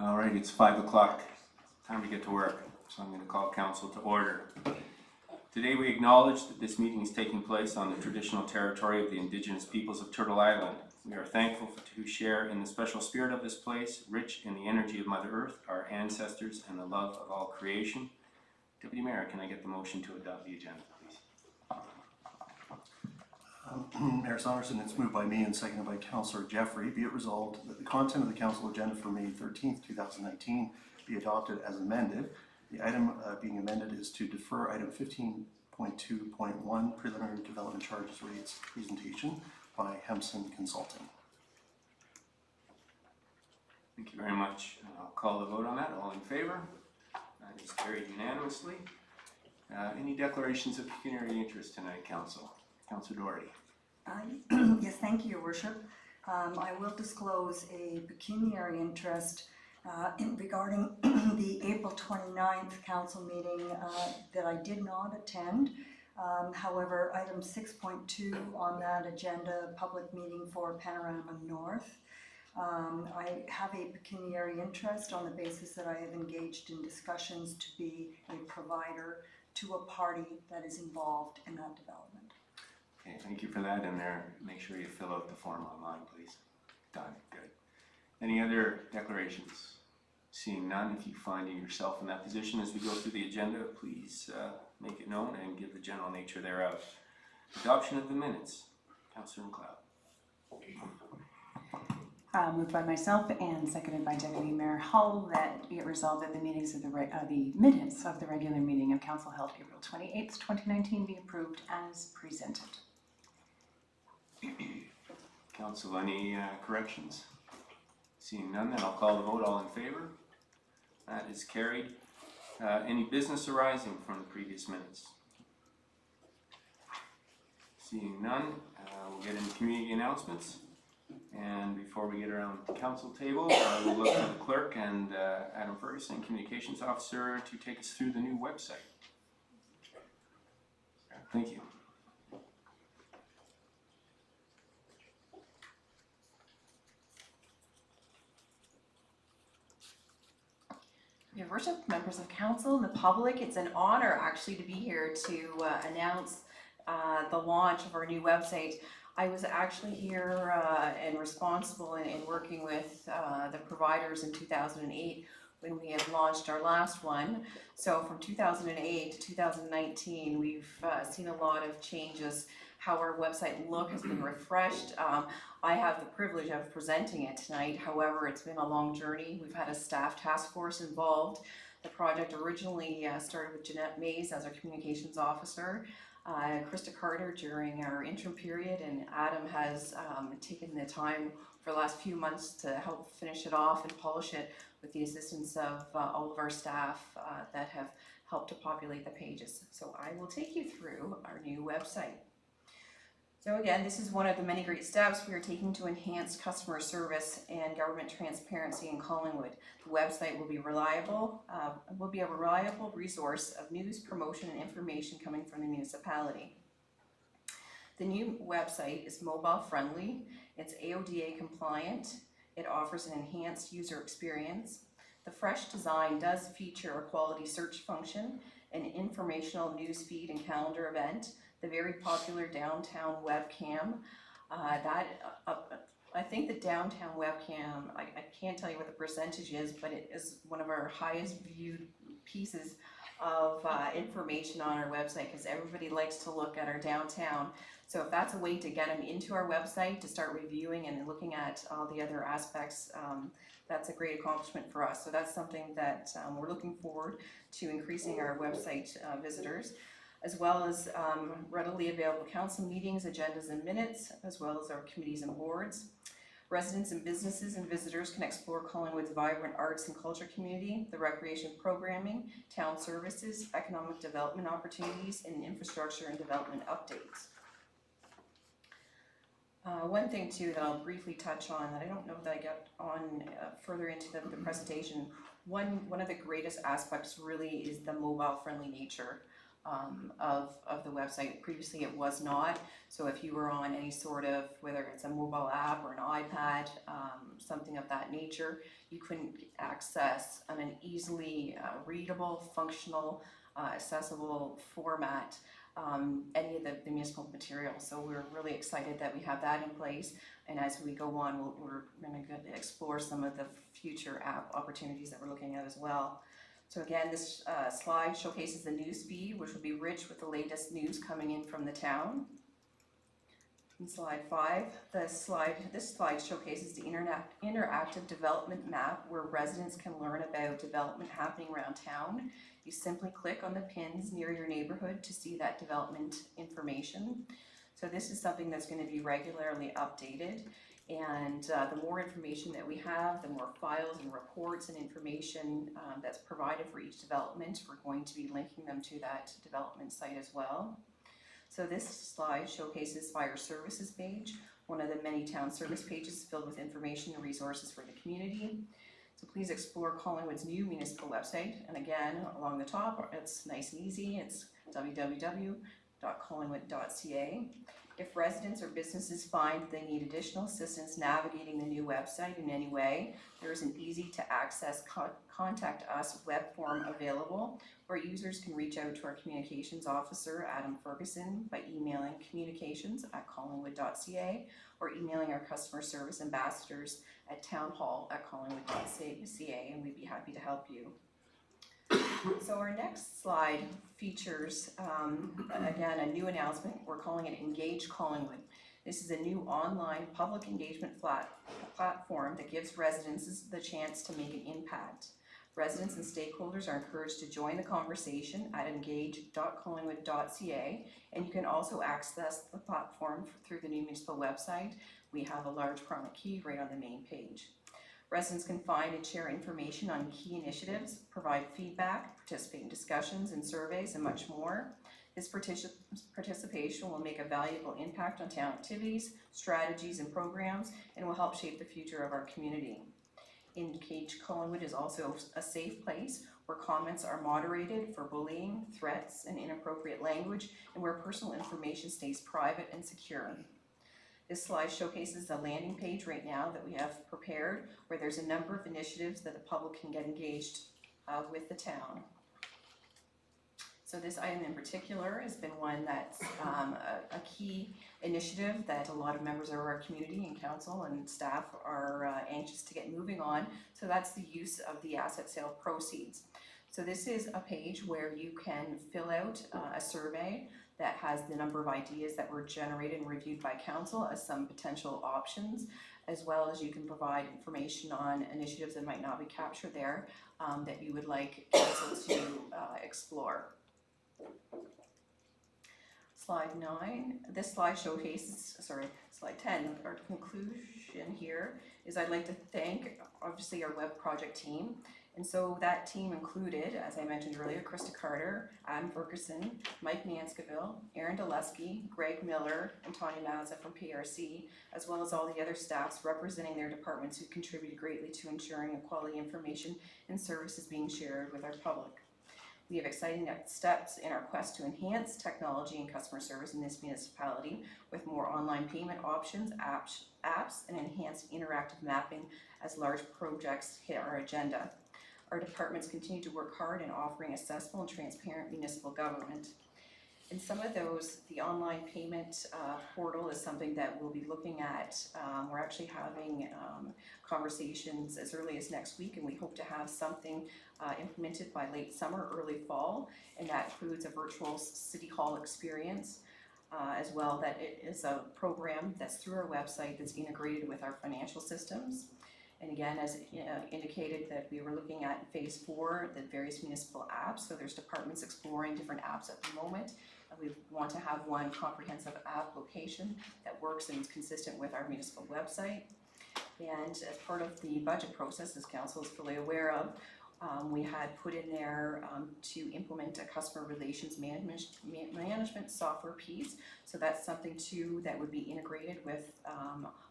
All right, it's 5 o'clock. Time to get to work. So I'm going to call council to order. Today we acknowledge that this meeting is taking place on the traditional territory of the Indigenous peoples of Turtle Island. We are thankful to share in the special spirit of this place, rich in the energy of Mother Earth, our ancestors, and the love of all creation. Deputy Mayor, can I get the motion to adopt the agenda, please? Mayor Saunderson, it's moved by me and seconded by Councillor Jeffrey. Be it resolved that the content of the council agenda for May 13th, 2019 be adopted as amended. The item being amended is to defer item 15.2.1 preliminary development charges rates presentation by Hempson Consulting. Thank you very much. I'll call the vote on that. All in favor? That is carried unanimously. Any declarations of pecuniary interest tonight, Council? Councillor Doherty. Yes, thank you, Your Worship. I will disclose a pecuniary interest regarding the April 29th council meeting that I did not attend. However, item 6.2 on that agenda, public meeting for Panorama North. I have a pecuniary interest on the basis that I have engaged in discussions to be a provider to a party that is involved in that development. Okay, thank you for that. And there, make sure you fill out the form online, please. Done. Good. Any other declarations? Seeing none, if you find yourself in that position as we go through the agenda, please make it known and give the general nature thereof. Adoption of the minutes. Councillor McLeod. Moved by myself and seconded by Deputy Mayor Hull that be it resolved that the minutes of the minutes of the regular meeting of Council held April 28th, 2019 be approved as presented. Council, any corrections? Seeing none, then I'll call the vote. All in favor? That is carried. Any business arising from the previous minutes? Seeing none, we'll get into community announcements. And before we get around the council table, we'll look to the clerk and Adam Ferguson, communications officer, to take us through the new website. Thank you. Your Worship, members of council, and the public, it's an honor actually to be here to announce the launch of our new website. I was actually here and responsible in working with the providers in 2008 when we had launched our last one. So from 2008 to 2019, we've seen a lot of changes. How our website look has been refreshed. I have the privilege of presenting it tonight. However, it's been a long journey. We've had a staff task force involved. The project originally started with Jeanette Mays as our communications officer, Krista Carter during our interim period, and Adam has taken the time for the last few months to help finish it off and polish it with the assistance of all of our staff that have helped to populate the pages. So I will take you through our new website. So again, this is one of the many great steps we are taking to enhance customer service and government transparency in Collingwood. The website will be a reliable resource of news, promotion, and information coming from the municipality. The new website is mobile friendly, it's AODA compliant, it offers an enhanced user experience. The fresh design does feature a quality search function, an informational news feed and calendar event, the very popular downtown webcam. I think the downtown webcam, I can't tell you what the percentage is, but it is one of our highest viewed pieces of information on our website because everybody likes to look at our downtown. So if that's a way to get them into our website to start reviewing and looking at all the other aspects, that's a great accomplishment for us. So that's something that we're looking forward to increasing our website visitors, as well as readily available council meetings, agendas, and minutes, as well as our committees and boards. Residents and businesses and visitors can explore Collingwood's vibrant arts and culture community, the recreation programming, town services, economic development opportunities, and infrastructure and development updates. One thing too that I'll briefly touch on that I don't know that I get on further into the presentation, one of the greatest aspects really is the mobile friendly nature of the website. Previously, it was not. So if you were on any sort of, whether it's a mobile app or an iPad, something of that nature, you couldn't access on an easily readable, functional, accessible format any of the municipal material. So we're really excited that we have that in place. And as we go on, we're going to explore some of the future app opportunities that we're looking at as well. So again, this slide showcases the news feed, which will be rich with the latest news coming in from the town. In slide 5, this slide showcases the interactive development map where residents can learn about development happening around town. You simply click on the pins near your neighborhood to see that development information. So this is something that's going to be regularly updated, and the more information that we have, the more files and reports and information that's provided for each development. We're going to be linking them to that development site as well. So this slide showcases Fire Services page, one of the many town service pages filled with information and resources for the community. So please explore Collingwood's new municipal website. And again, along the top, it's nice and easy. It's www.collingwood.ca. If residents or businesses find they need additional assistance navigating the new website in any way, there is an easy to access contact us web form available where users can reach out to our communications officer, Adam Ferguson, by emailing communications@collingwood.ca or emailing our customer service ambassadors at townhall@collingwood.ca, and we'd be happy to help you. So our next slide features, again, a new announcement. We're calling it Engage Collingwood. This is a new online public engagement platform that gives residents the chance to make an impact. Residents and stakeholders are encouraged to join the conversation at engage.collingwood.ca, and you can also access the platform through the new municipal website. We have a large prominent key right on the main page. Residents can find and share information on key initiatives, provide feedback, participate in discussions and surveys, and much more. This participation will make a valuable impact on town activities, strategies, and programs, and will help shape the future of our community. Engage Collingwood is also a safe place where comments are moderated for bullying, threats, and inappropriate language, and where personal information stays private and secure. This slide showcases the landing page right now that we have prepared, where there's a number of initiatives that the public can get engaged with the town. So this item in particular has been one that's a key initiative that a lot of members of our community and council and staff are anxious to get moving on. So that's the use of the asset sale proceeds. So this is a page where you can fill out a survey that has the number of ideas that were generated and reviewed by council as some potential options, as well as you can provide information on initiatives that might not be captured there that you would like council to explore. Slide 9, this slide showcases, slide 10, our conclusion here is I'd like to thank obviously our web project team. And so that team included, as I mentioned earlier, Krista Carter, Adam Ferguson, Mike Nanskaville, Aaron Dulesky, Greg Miller, and Tanya Mazza from PRC, as well as all the other staffs representing their departments who contributed greatly to ensuring quality information and services being shared with our public. We have exciting next steps in our quest to enhance technology and customer service in this municipality with more online payment options, apps, and enhanced interactive mapping as large projects hit our agenda. Our departments continue to work hard in offering accessible and transparent municipal government. And some of those, the online payment portal is something that we'll be looking at. We're actually having conversations as early as next week, and we hope to have something implemented by late summer, early fall, and that includes a virtual city hall experience as well. That it is a program that's through our website that's integrated with our financial systems. And again, as indicated, that we were looking at phase 4, the various municipal apps. So there's departments exploring different apps at the moment. We want to have one comprehensive app location that works and is consistent with our municipal website. And as part of the budget process, as council is fully aware of, we had put in there to implement a customer relations management software piece. So that's something too that would be integrated with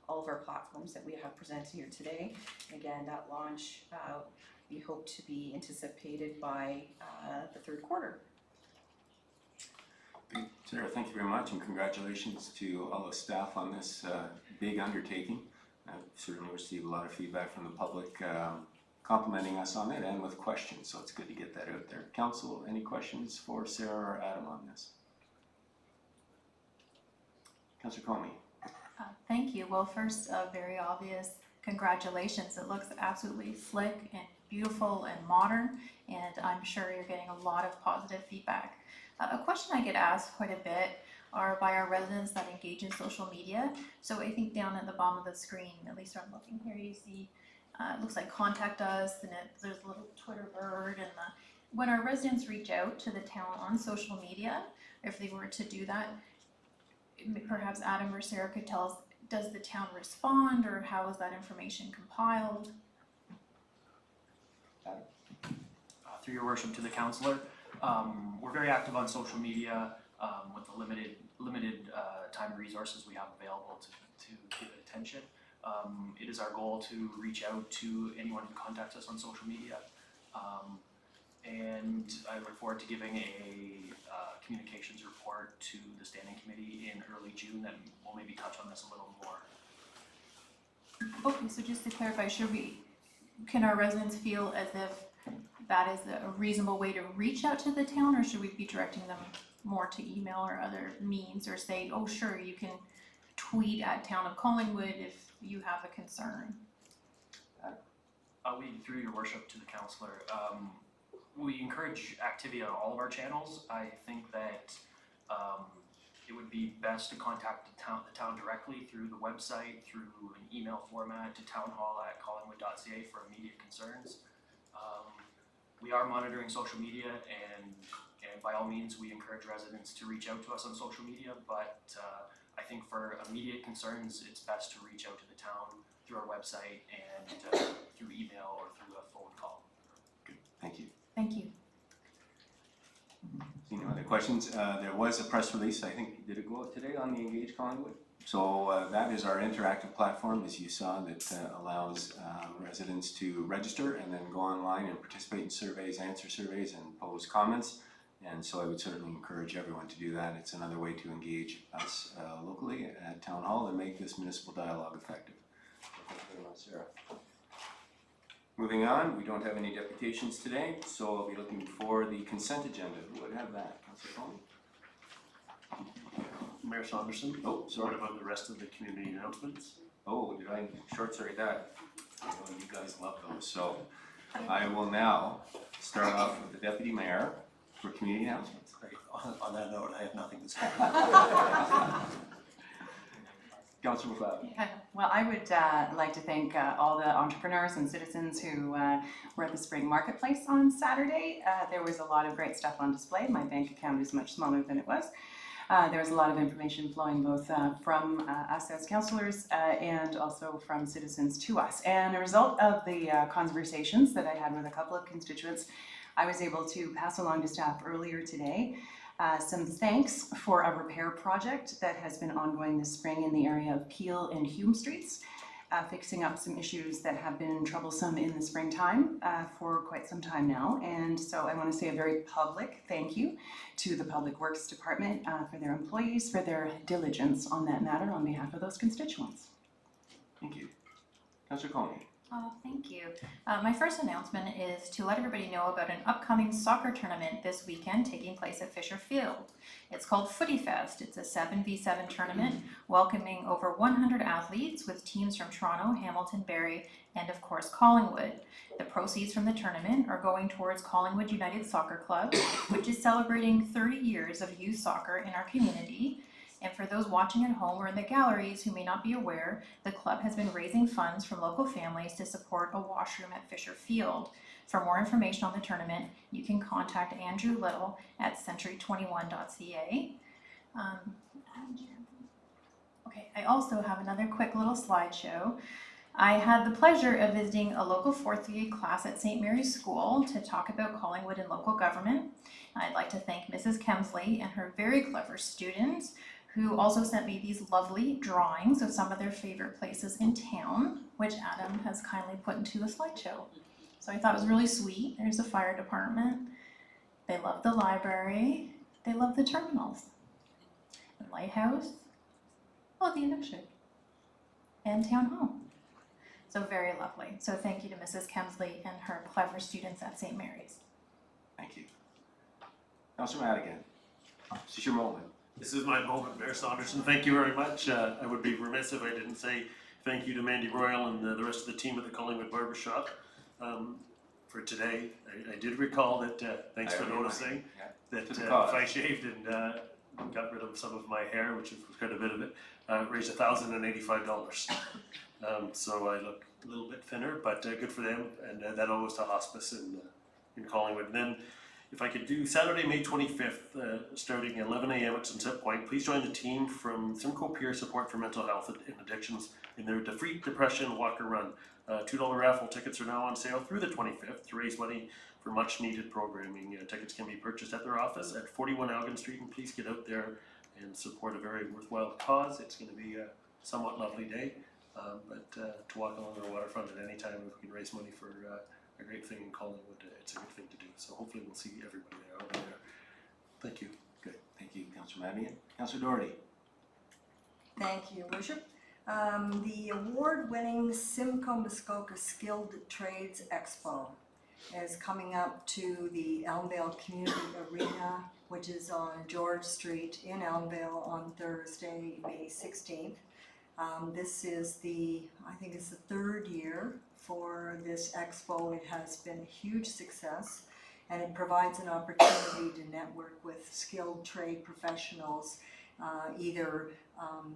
all of our platforms that we have presented here today. And again, that launch we hope to be anticipated by the third quarter. Sarah, thank you very much, and congratulations to all the staff on this big undertaking. I've certainly received a lot of feedback from the public complimenting us on it and with questions, so it's good to get that out there. Council, any questions for Sarah or Adam on this? Councillor Comey. Thank you. Well, first, very obvious congratulations. It looks absolutely slick and beautiful and modern, and I'm sure you're getting a lot of positive feedback. A question I get asked quite a bit are by our residents that engage in social media. So I think down at the bottom of the screen, at least where I'm looking here, you see it looks like contact us, and there's a little Twitter bird, and when our residents reach out to the town on social media, if they were to do that, perhaps Adam or Sarah could tell us, does the town respond, or how is that information compiled? Through your worship to the councillor, we're very active on social media with the limited time and resources we have available to give it attention. It is our goal to reach out to anyone who contacts us on social media, and I look forward to giving a communications report to the standing committee in early June that will maybe touch on this a little more. Okay, so just to clarify, can our residents feel as if that is a reasonable way to reach out to the town, or should we be directing them more to email or other means, or say, oh sure, you can tweet at Town of Collingwood if you have a concern? Through your worship to the councillor, we encourage activity on all of our channels. I think that it would be best to contact the town directly through the website, through an email format to townhall@collingwood.ca for immediate concerns. We are monitoring social media, and by all means we encourage residents to reach out to us on social media, but I think for immediate concerns it's best to reach out to the town through our website and through email or through a phone call. Good, thank you. Thank you. Seeing no other questions, there was a press release, I think, did it go out today on the Engage Collingwood? So that is our interactive platform, as you saw, that allows residents to register and then go online and participate in surveys, answer surveys, and pose comments. And so I would certainly encourage everyone to do that. It's another way to engage us locally at Town Hall and make this municipal dialogue effective. So thank you very much, Sarah. Moving on, we don't have any deputations today, so I'll be looking for the consent agenda. Who would have that? Councillor Coney? Mayor Saunderson? Oh, What sorry. about the rest of the community announcements? Oh, did I short-circuit that? I know you guys love those, so I will now start off with the deputy mayor for community announcements. Great. On that note, I have nothing to say. Councillor McLeod. Yeah, well, I would like to thank all the entrepreneurs and citizens who were at the spring marketplace on Saturday. There was a lot of great stuff on display. My bank account is much smaller than it was. There was a lot of information flowing both from us as councillors and also from citizens to us. And a result of the conversations that I had with a couple of constituents, I was able to pass along to staff earlier today some thanks for a repair project that has been ongoing this spring in the area of Peel and Hume Streets, fixing up some issues that have been troublesome in the springtime for quite some time now. And so I want to say a very public thank you to the Public Works Department for their employees, for their diligence on that matter on behalf of those constituents. Thank you. Councillor Coney. Thank you. My first announcement is to let everybody know about an upcoming soccer tournament this weekend taking place at Fisher Field. It's called Footy Fest. It's a 7v7 tournament welcoming over 100 athletes with teams from Toronto, Hamilton, Barrie, and of course Collingwood. The proceeds from the tournament are going towards Collingwood United Soccer Club, which is celebrating 30 years of youth soccer in our community. And for those watching at home or in the galleries who may not be aware, the club has been raising funds from local families to support a washroom at Fisher Field. For more information on the tournament, you can contact Andrew Little at century21.ca. Okay, I also have another quick little slideshow. I had the pleasure of visiting a local 4th grade class at St. Mary's School to talk about Collingwood and local government. I'd like to thank Mrs. Kemsley and her very clever students, who also sent me these lovely drawings of some of their favorite places in town, which Adam has kindly put into a slideshow. So I thought it was really sweet. There's the fire department. They love the library. They love the terminals. the lighthouse, oh, the induction, and town hall. So very lovely. So thank you to Mrs. Kemsley and her clever students at St. Mary's. Thank you. Councillor Madigan, this is your moment. This is my moment, Mayor Saunderson. Thank you very much. I would be remiss if I didn't say thank you to Mandy Royal and the rest of the team at the Collingwood Barbershop for today. I did recall that, thanks for noticing, that To the if cause. I shaved and got rid of some of my hair, which was quite a bit of it, raised $1,085. So I look a little bit thinner, but good for them, and that owes to hospice in Collingwood. And then, if I could do Saturday, May 25th, starting 11 a.m. at Sunset Point, please join the team from Simcoe Peer Support for Mental Health and Addictions in their Defeat Depression Walk or Run. $2 raffle tickets are now on sale through the 25th to raise money for much needed programming. Tickets can be purchased at their office at 41 Algon Street, and please get out there and support a very worthwhile cause. It's going to be a somewhat lovely day, but to walk along the waterfront at any time if we can raise money for a great thing in Collingwood, it's a good thing to do. So hopefully we'll see everybody there over there. Thank you. Good, thank you, Councillor Madigan. Councillor Doherty. Thank you, Worship. The award-winning Simcoe Muskoka Skilled Trades Expo is coming up to the Elmvale Community Arena, which is on George Street in Elmvale on Thursday, May 16th. This is I think it's the third year for this expo. It has been a huge success, and it provides an opportunity to network with skilled trade professionals, either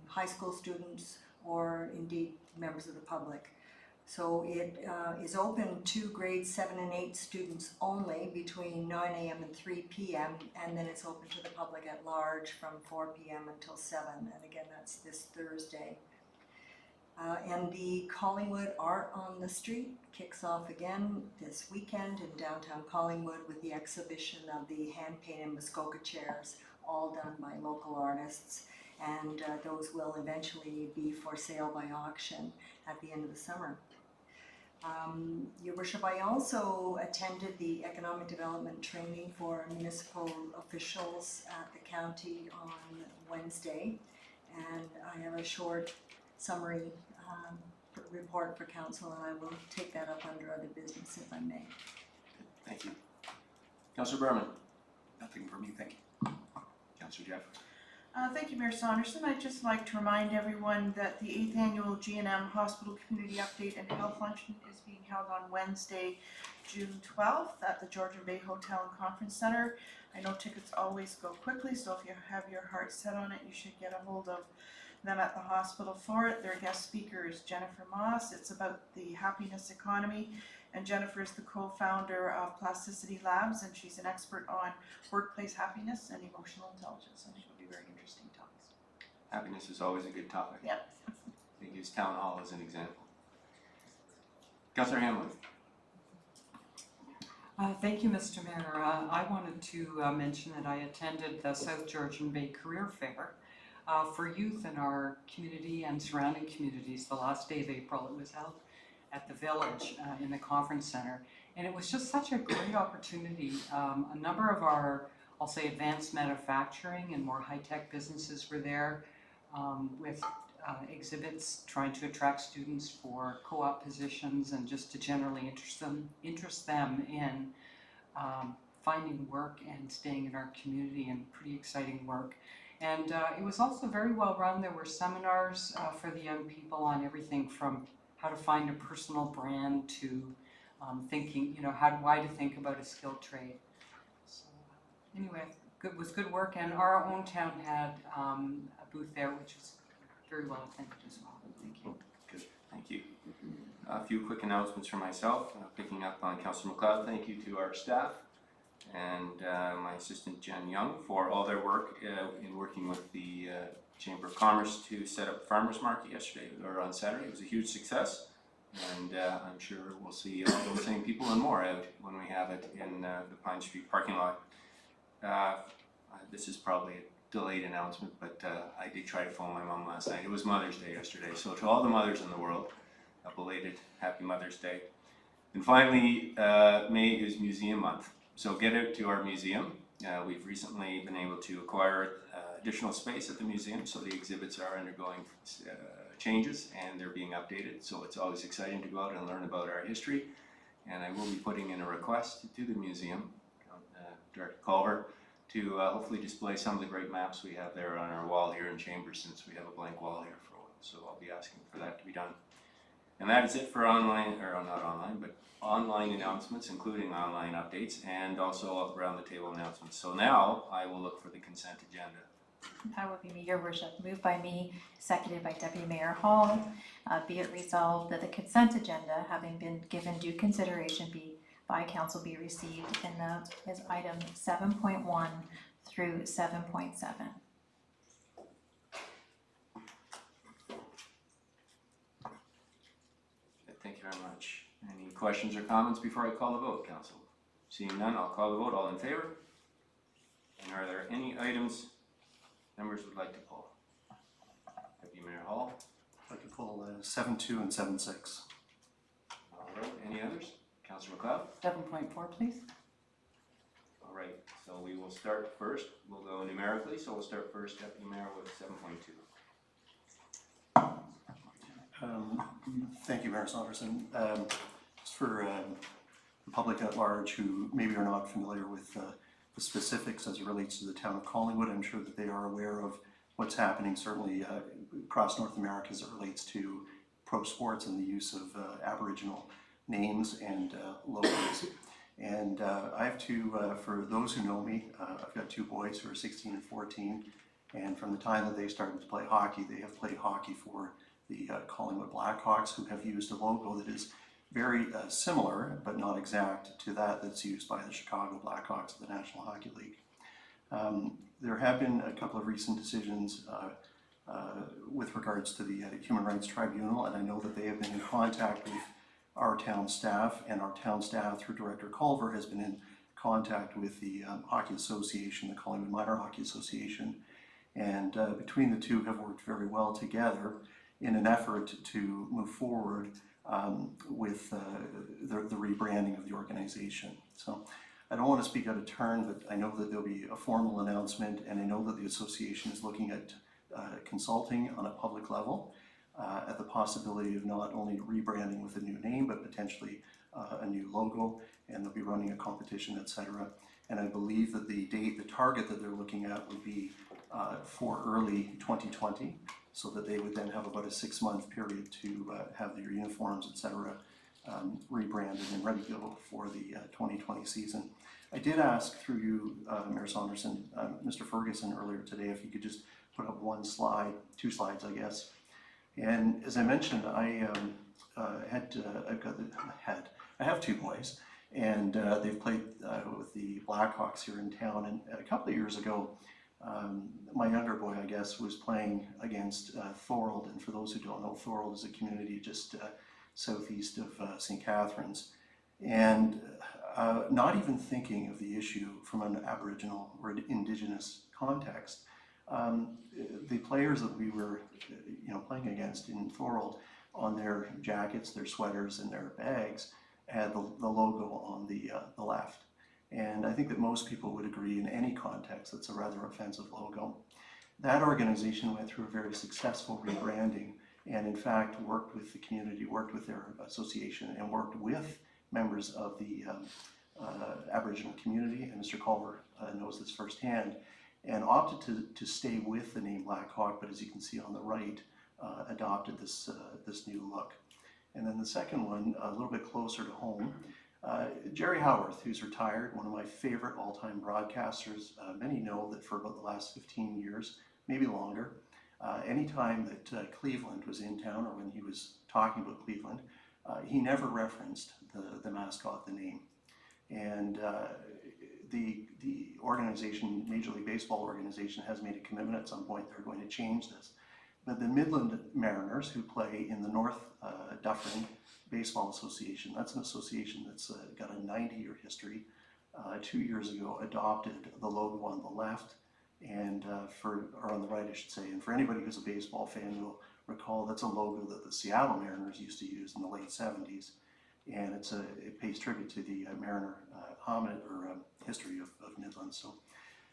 high school students or indeed members of the public. So it is open to grades 7 and 8 students only between 9 a.m. and 3 p.m. and then it's open to the public at large from 4 p.m. until 7, and again that's this Thursday. And the Collingwood Art on the Street kicks off again this weekend in downtown Collingwood with the exhibition of the hand-painted Muskoka chairs, all done by local artists, and those will eventually be for sale by auction at the end of the summer. Your Worship, I also attended the economic development training for municipal officials at the county on Wednesday, and I have a short summary report for council, and I will take that up under other business if I may. Thank you. Councillor Berman. Nothing for me, thank you. Councillor Jeff. Thank you, Mayor Saunderson. I'd just like to remind everyone that the 8th Annual G&M Hospital Community Update and Health Luncheon is being held on Wednesday, June 12th at the Georgian Bay Hotel and Conference Center. I know tickets always go quickly, so if you have your heart set on it, you should get a hold of them at the hospital for it. Their guest speaker is Jennifer Moss. It's about the happiness economy, and Jennifer is the co-founder of Plasticity Labs, and she's an expert on workplace happiness and emotional intelligence, and she'll be very interesting talks. Happiness is always a good topic. Yep. I think use town hall as an example. Councillor Hamlin. Thank you, Mr. Mayor. I wanted to mention that I attended the South Georgian Bay Career Fair for youth in our community and surrounding communities. The last day of April, it was held at the Village in the Conference Center, and it was just such a great opportunity. A number of our, I'll say, advanced manufacturing and more high-tech businesses were there with exhibits trying to attract students for co-op positions and just to generally interest them in finding work and staying in our community, and pretty exciting work. And it was also very well run. There were seminars for the young people on everything from how to find a personal brand to thinking, why to think about a skilled trade. So anyway, it was good work, and our own town had a booth there, which was very well attended as well. Thank you. Good, thank you. A few quick announcements for myself, picking up on Councillor McLeod. Thank you to our staff and my assistant Jen Young for all their work in working with the Chamber of Commerce to set up Farmers Market yesterday or on Saturday. It was a huge success, and I'm sure we'll see all those same people and more out when we have it in the Pine Street parking lot. This is probably a delayed announcement, but I did try to phone my mom last night. It was Mother's Day yesterday, so to all the mothers in the world, a belated Happy Mother's Day. And finally, May is Museum Month, so get out to our museum. We've recently been able to acquire additional space at the museum, so the exhibits are undergoing changes and they're being updated. So it's always exciting to go out and learn about our history. And I will be putting in a request to the museum, Director Culver, to hopefully display some of the great maps we have there on our wall here in Chambers, since we have a blank wall here for a while. So I'll be asking for that to be done. And that is it for online, or not online, but online announcements, including online updates and also around the table announcements. So now I will look for the consent agenda. That would be me, your worship. Moved by me, seconded by Deputy Mayor Hall. Be it resolved that the consent agenda, having been given due consideration by council, be received, and that is item 7.1 through 7.7. Thank you very much. Any questions or comments before I call the vote, council? Seeing none, I'll call the vote. All in favor? And are there any items members would like to pull? Deputy Mayor Hall? I could pull 7.2 and 7.6. All right, any others? Councillor McLeod? 7.4, please. All right, so we will start first. We'll go numerically, so we'll start first, Deputy Mayor, with 7.2. Thank you, Mayor Saunderson. Just for the public at large who maybe are not familiar with the specifics as it relates to the town of Collingwood, I'm sure that they are aware of what's happening certainly across North America as it relates to pro sports and the use of Aboriginal names and logos. And I have two, for those who know me, I've got two boys who are 16 and 14, and from the time that they started to play hockey, they have played hockey for the Collingwood Blackhawks, who have used a logo that is very similar, but not exact, to that that's used by the Chicago Blackhawks of the National Hockey League. There have been a couple of recent decisions with regards to the Human Rights Tribunal, and I know that they have been in contact with our town staff, and our town staff through Director Culver has been in contact with the Hockey Association, the Collingwood Minor Hockey Association, and between the two have worked very well together in an effort to move forward with the rebranding of the organization. So I don't want to speak out of turn, but I know that there'll be a formal announcement, and I know that the association is looking at consulting on a public level at the possibility of not only rebranding with a new name, but potentially a new logo, and they'll be running a competition, etc. And I believe that the target that they're looking at would be for early 2020, so that they would then have about a 6-month period to have their uniforms, etc., rebranded and ready to go for the 2020 season. I did ask through you, Mayor Saunderson, Mr. Ferguson earlier today, if you could just put up one slide, 2 slides, I guess. And as I mentioned, I have 2 boys, and they've played with the Blackhawks here in town. And a couple of years ago, my younger boy, I guess, was playing against Thorold. And for those who don't know, Thorold is a community just southeast of St. Catharines. And not even thinking of the issue from an Aboriginal or Indigenous context, the players that we were playing against in Thorold, on their jackets, their sweaters, and their bags had the logo on the left. And I think that most people would agree in any context that's a rather offensive logo. That organization went through a very successful rebranding, and in fact worked with the community, worked with their association, and worked with members of the Aboriginal community, and Mr. Culver knows this firsthand, and opted to stay with the name Black Hawk, but as you can see on the right, adopted this new look. And then the second one, a little bit closer to home, Jerry Howarth, who's retired, one of my favorite all-time broadcasters. Many know that for about the last 15 years, maybe longer, anytime that Cleveland was in town, or when he was talking about Cleveland, he never referenced the mascot, the name. And the organization, Major League Baseball organization, has made a commitment at some point they're going to change this. But the Midland Mariners, who play in the North Dufferin Baseball Association, that's an association that's got a 90-year history, 2 years ago adopted the logo on the left, and or on the right, I should say. And for anybody who's a baseball fan, you'll recall that's a logo that the Seattle Mariners used to use in the late 70s. And it pays tribute to the Mariner hominid or history of Midland. So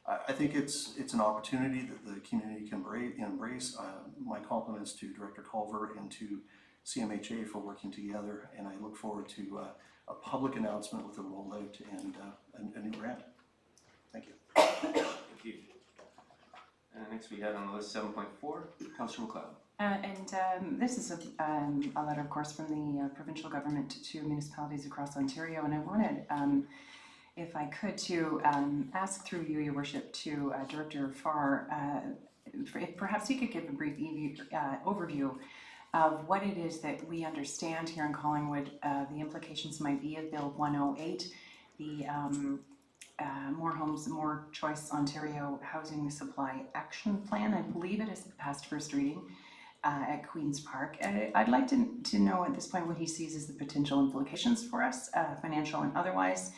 I think it's an opportunity that the community can embrace. My compliments to Director Culver and to CMHA for working together, and I look forward to a public announcement with a rollout and a new grant. Thank you. Thank you. Next we have on the list 7.4, Councillor McLeod. This is a letter, of course, from the provincial government to municipalities across Ontario, and I wanted, if I could, to ask through you, Your Worship, to Director Farr, if perhaps he could give a brief overview of what it is that we understand here in Collingwood, the implications might be of Bill 108, the More Homes, More Choice Ontario Housing Supply Action Plan. I believe it has passed first reading at Queen's Park. I'd like to know at this point what he sees as the potential implications for us, financial and otherwise.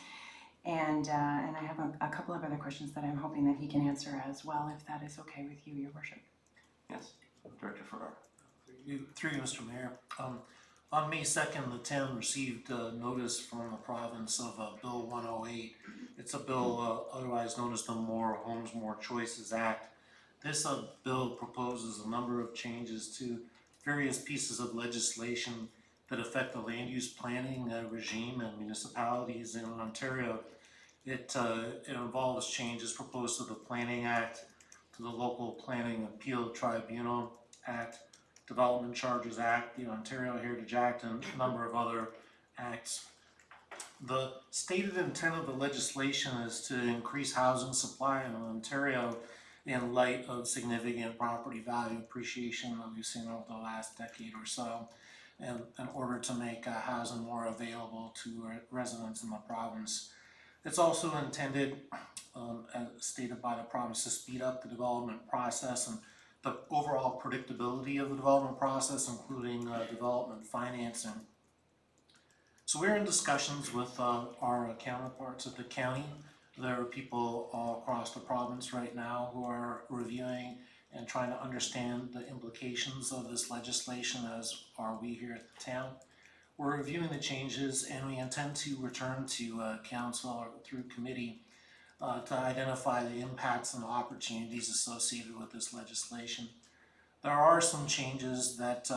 And I have a couple of other questions that I'm hoping that he can answer as well, if that is okay with you, Your Worship. Yes, Director Farrar. Through you, Mr. Mayor. On May 2nd, the town received notice from the province of Bill 108. It's a bill otherwise known as the More Homes, More Choices Act. This bill proposes a number of changes to various pieces of legislation that affect the land use planning regime in municipalities in Ontario. It involves changes proposed to the Planning Act, to the Local Planning Appeal Tribunal Act, Development Charges Act, the Ontario Heritage Act, and a number of other acts. The stated intent of the legislation is to increase housing supply in Ontario in light of significant property value appreciation that we've seen over the last decade or so, and in order to make housing more available to residents in the province. It's also intended, as stated by the province, to speed up the development process and the overall predictability of the development process, including development financing. So we're in discussions with our counterparts at the county. There are people all across the province right now who are reviewing and trying to understand the implications of this legislation, as are we here at the town. We're reviewing the changes, and we intend to return to council or through committee to identify the impacts and opportunities associated with this legislation. There are some changes that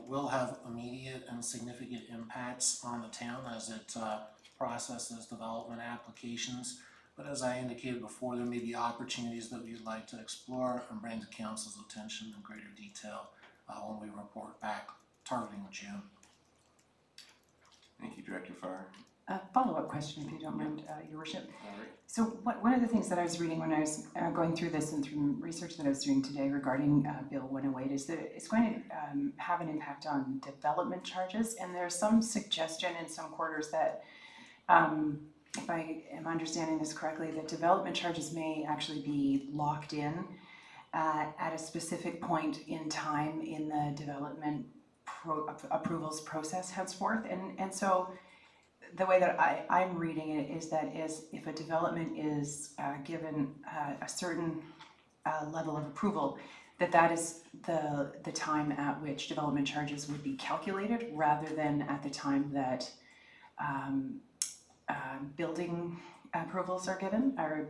will have immediate and significant impacts on the town as it processes development applications. But as I indicated before, there may be opportunities that we'd like to explore and bring to council's attention in greater detail when we report back, targeting June. Thank you, Director Farrar. A follow-up question, if you don't mind, Your Worship. All right. So one of the things that I was reading when I was going through this and through research that I was doing today regarding Bill 108 is that it's going to have an impact on development charges, and there's some suggestion in some quarters that, if I am understanding this correctly, that development charges may actually be locked in at a specific point in time in the development approvals process henceforth, and so the way that I'm reading it is that if a development is given a certain level of approval, that is the time at which development charges would be calculated rather than at the time that building approvals are given, or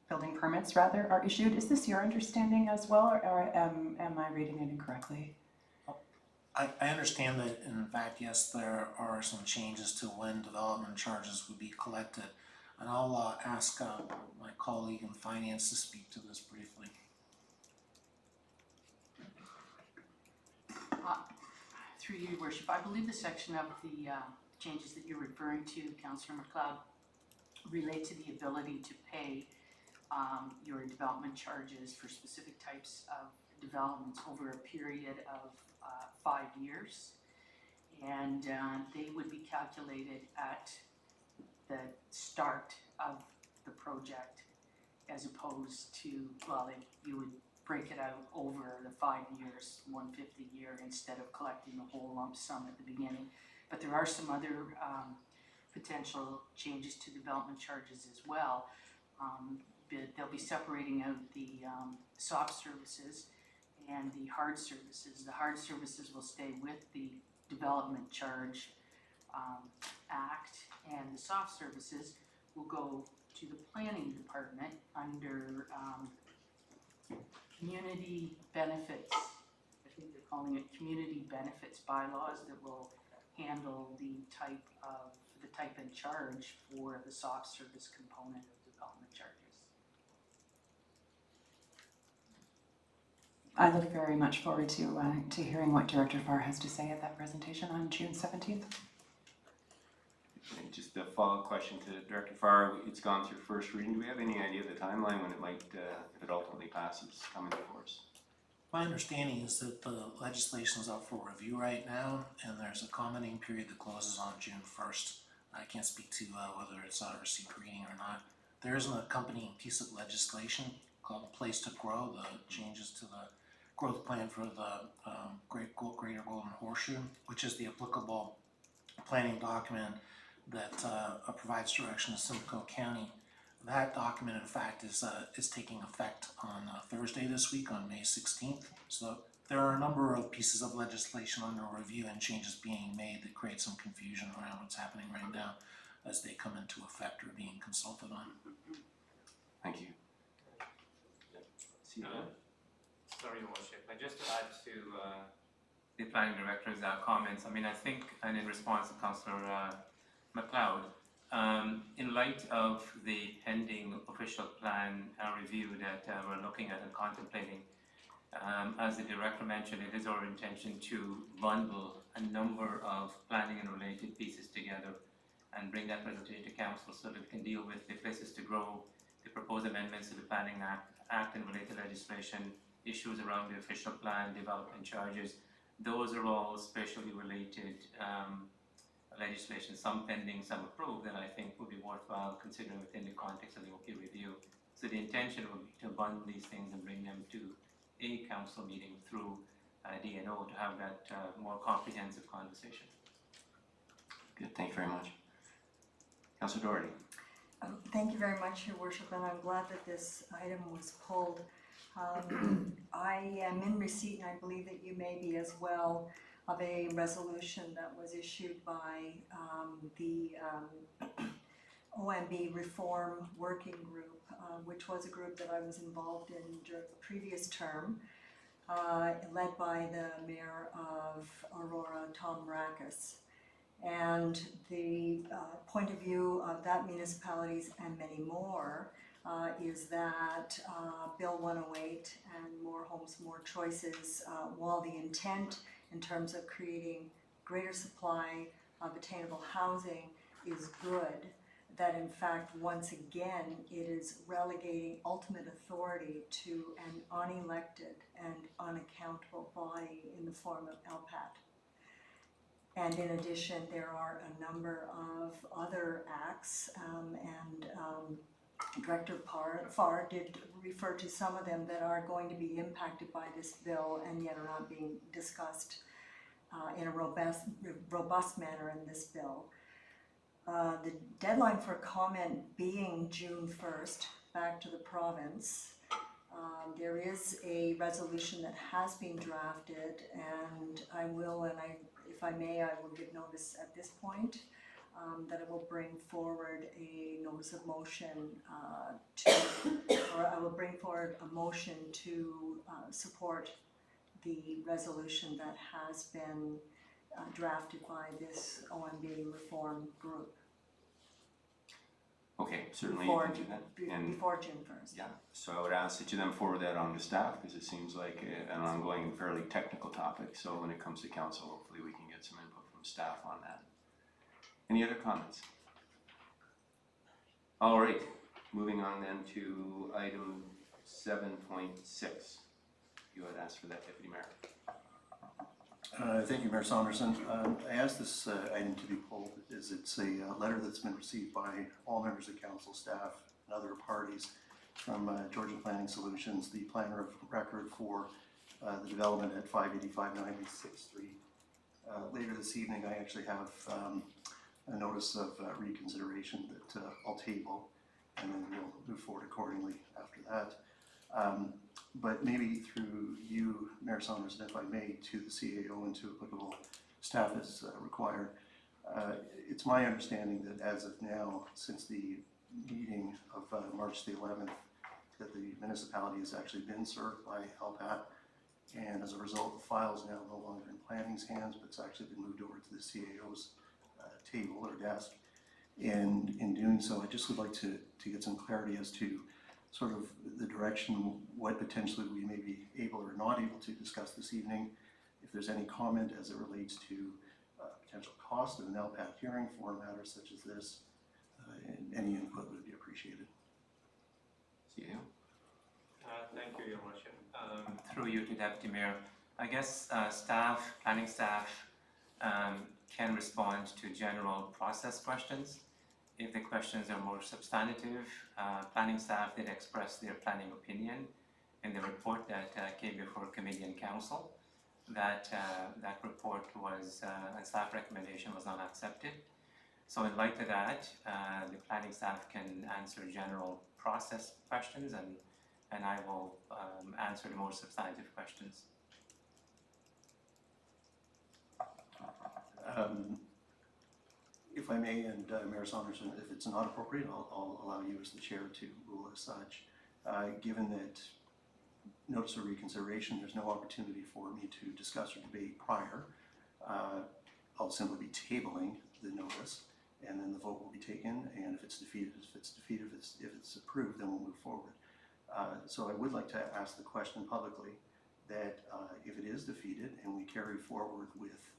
building permits rather are issued. Is this your understanding as well, or am I reading it incorrectly? I understand that, in fact, yes, there are some changes to when development charges would be collected. And I'll ask my colleague in finance to speak to this briefly. Through you, Your Worship, I believe the section of the changes that you're referring to, Councillor McLeod, relate to the ability to pay your development charges for specific types of developments over a period of 5 years, and they would be calculated at the start of the project, as opposed to, well, you would break it out over the 5 years, 1/5 a year, instead of collecting the whole lump sum at the beginning. But there are some other potential changes to development charges as well. They'll be separating out the soft services and the hard services. The hard services will stay with the Development Charge Act, and the soft services will go to the planning department under community benefits. I think they're calling it community benefits bylaws that will handle the type and charge for the soft service component of development charges. I look very much forward to hearing what Director Farr has to say at that presentation on June 17th. And just a follow-up question to Director Farr, it's gone through first reading. Do we have any idea of the timeline when it might, if it ultimately passes, come into force? My understanding is that the legislation is up for review right now, and there's a commenting period that closes on June 1st. I can't speak to whether it's received reading or not. There is an accompanying piece of legislation called Place to Grow, the changes to the growth plan for the Greater Golden Horseshoe, which is the applicable planning document that provides direction to Simcoe County. That document, in fact, is taking effect on Thursday this week, on May 16th. So there are a number of pieces of legislation under review and changes being made that create some confusion around what's happening right now as they come into effect or being consulted on. Thank you. Sorry, Your Worship, just to add to the planning director's comments, I mean, I think, and in response to Councillor MacLeod, in light of the pending official plan review that we're looking at and contemplating, as the director mentioned, it is our intention to bundle a number of planning and related pieces together and bring that presentation to council so that we can deal with the Places to Grow, the proposed amendments to the Planning Act and related legislation, issues around the official plan, development charges. Those are all spatially related legislation, some pending, some approved, that I think would be worthwhile considering within the context of the OP review. So the intention would be to bundle these things and bring them to a council meeting through DNO to have that more comprehensive conversation. Good, thank you very much. Councillor Doherty. Thank you very much, Your Worship, and I'm glad that this item was pulled. I am in receipt, and I believe that you may be as well, of a resolution that was issued by the OMB Reform Working Group, which was a group that I was involved in during the previous term, led by the Mayor of Aurora, Tom Rackes. And the point of view of that municipalities and many more is that Bill 108 and More Homes, More Choices, while the intent in terms of creating greater supply of attainable housing is good, that in fact, once again, it is relegating ultimate authority to an unelected and unaccountable body in the form of LPAT. And in addition, there are a number of other acts, and Director Farr did refer to some of them that are going to be impacted by this bill and yet are not being discussed in a robust manner in this bill. The deadline for comment being June 1st, back to the province. There is a resolution that has been drafted, and if I may, I will give notice at this point that I will bring forward a notice of motion I will bring forward a motion to support the resolution that has been drafted by this OMB reform group. Okay, certainly Before, you can do that. And before June 1st. yeah, so I would ask that you then forward that on to staff, because it seems like an ongoing and fairly technical topic. So when it comes to council, hopefully we can get some input from staff on that. Any other comments? All right, moving on then to item 7.6. You had asked for that, Deputy Mayor. Thank you, Mayor Saunderson. I asked this item to be pulled as it's a letter that's been received by all members of council, staff, and other parties from Georgian Planning Solutions, the planner of record for the development at 585 96th Street. Later this evening, I actually have a notice of reconsideration that I'll table, and then we'll move forward accordingly after that. But maybe through you, Mayor Saunderson, if I may, to the CAO and to applicable staff as required. It's my understanding that as of now, since the meeting of March the 11th that the municipality has actually been served by LPAT. And as a result, the file is now no longer in planning's hands, but it's actually been moved over to the CAO's table or desk. And in doing so, I just would like to get some clarity as to sort of the direction, what potentially we may be able or not able to discuss this evening. If there's any comment as it relates to potential cost of an LPAT hearing for matters such as this, and any input would be appreciated. Yeah. Thank you, Your Worship. Through you to Deputy Mayor, I guess planning staff can respond to general process questions. If the questions are more substantive, planning staff did express their planning opinion in the report that came before committee and council. That report was, and staff recommendation was not accepted. So in light of that, the planning staff can answer general process questions, and I will answer the more substantive questions. If I may, and Mayor Saunderson, if it's not appropriate, I'll allow you as the chair to rule as such. Given that notice of reconsideration, there's no opportunity for me to discuss or debate prior, I'll simply be tabling the notice, and then the vote will be taken, and if it's defeated, if it's approved, then we'll move forward. So I would like to ask the question publicly that if it is defeated and we carry forward with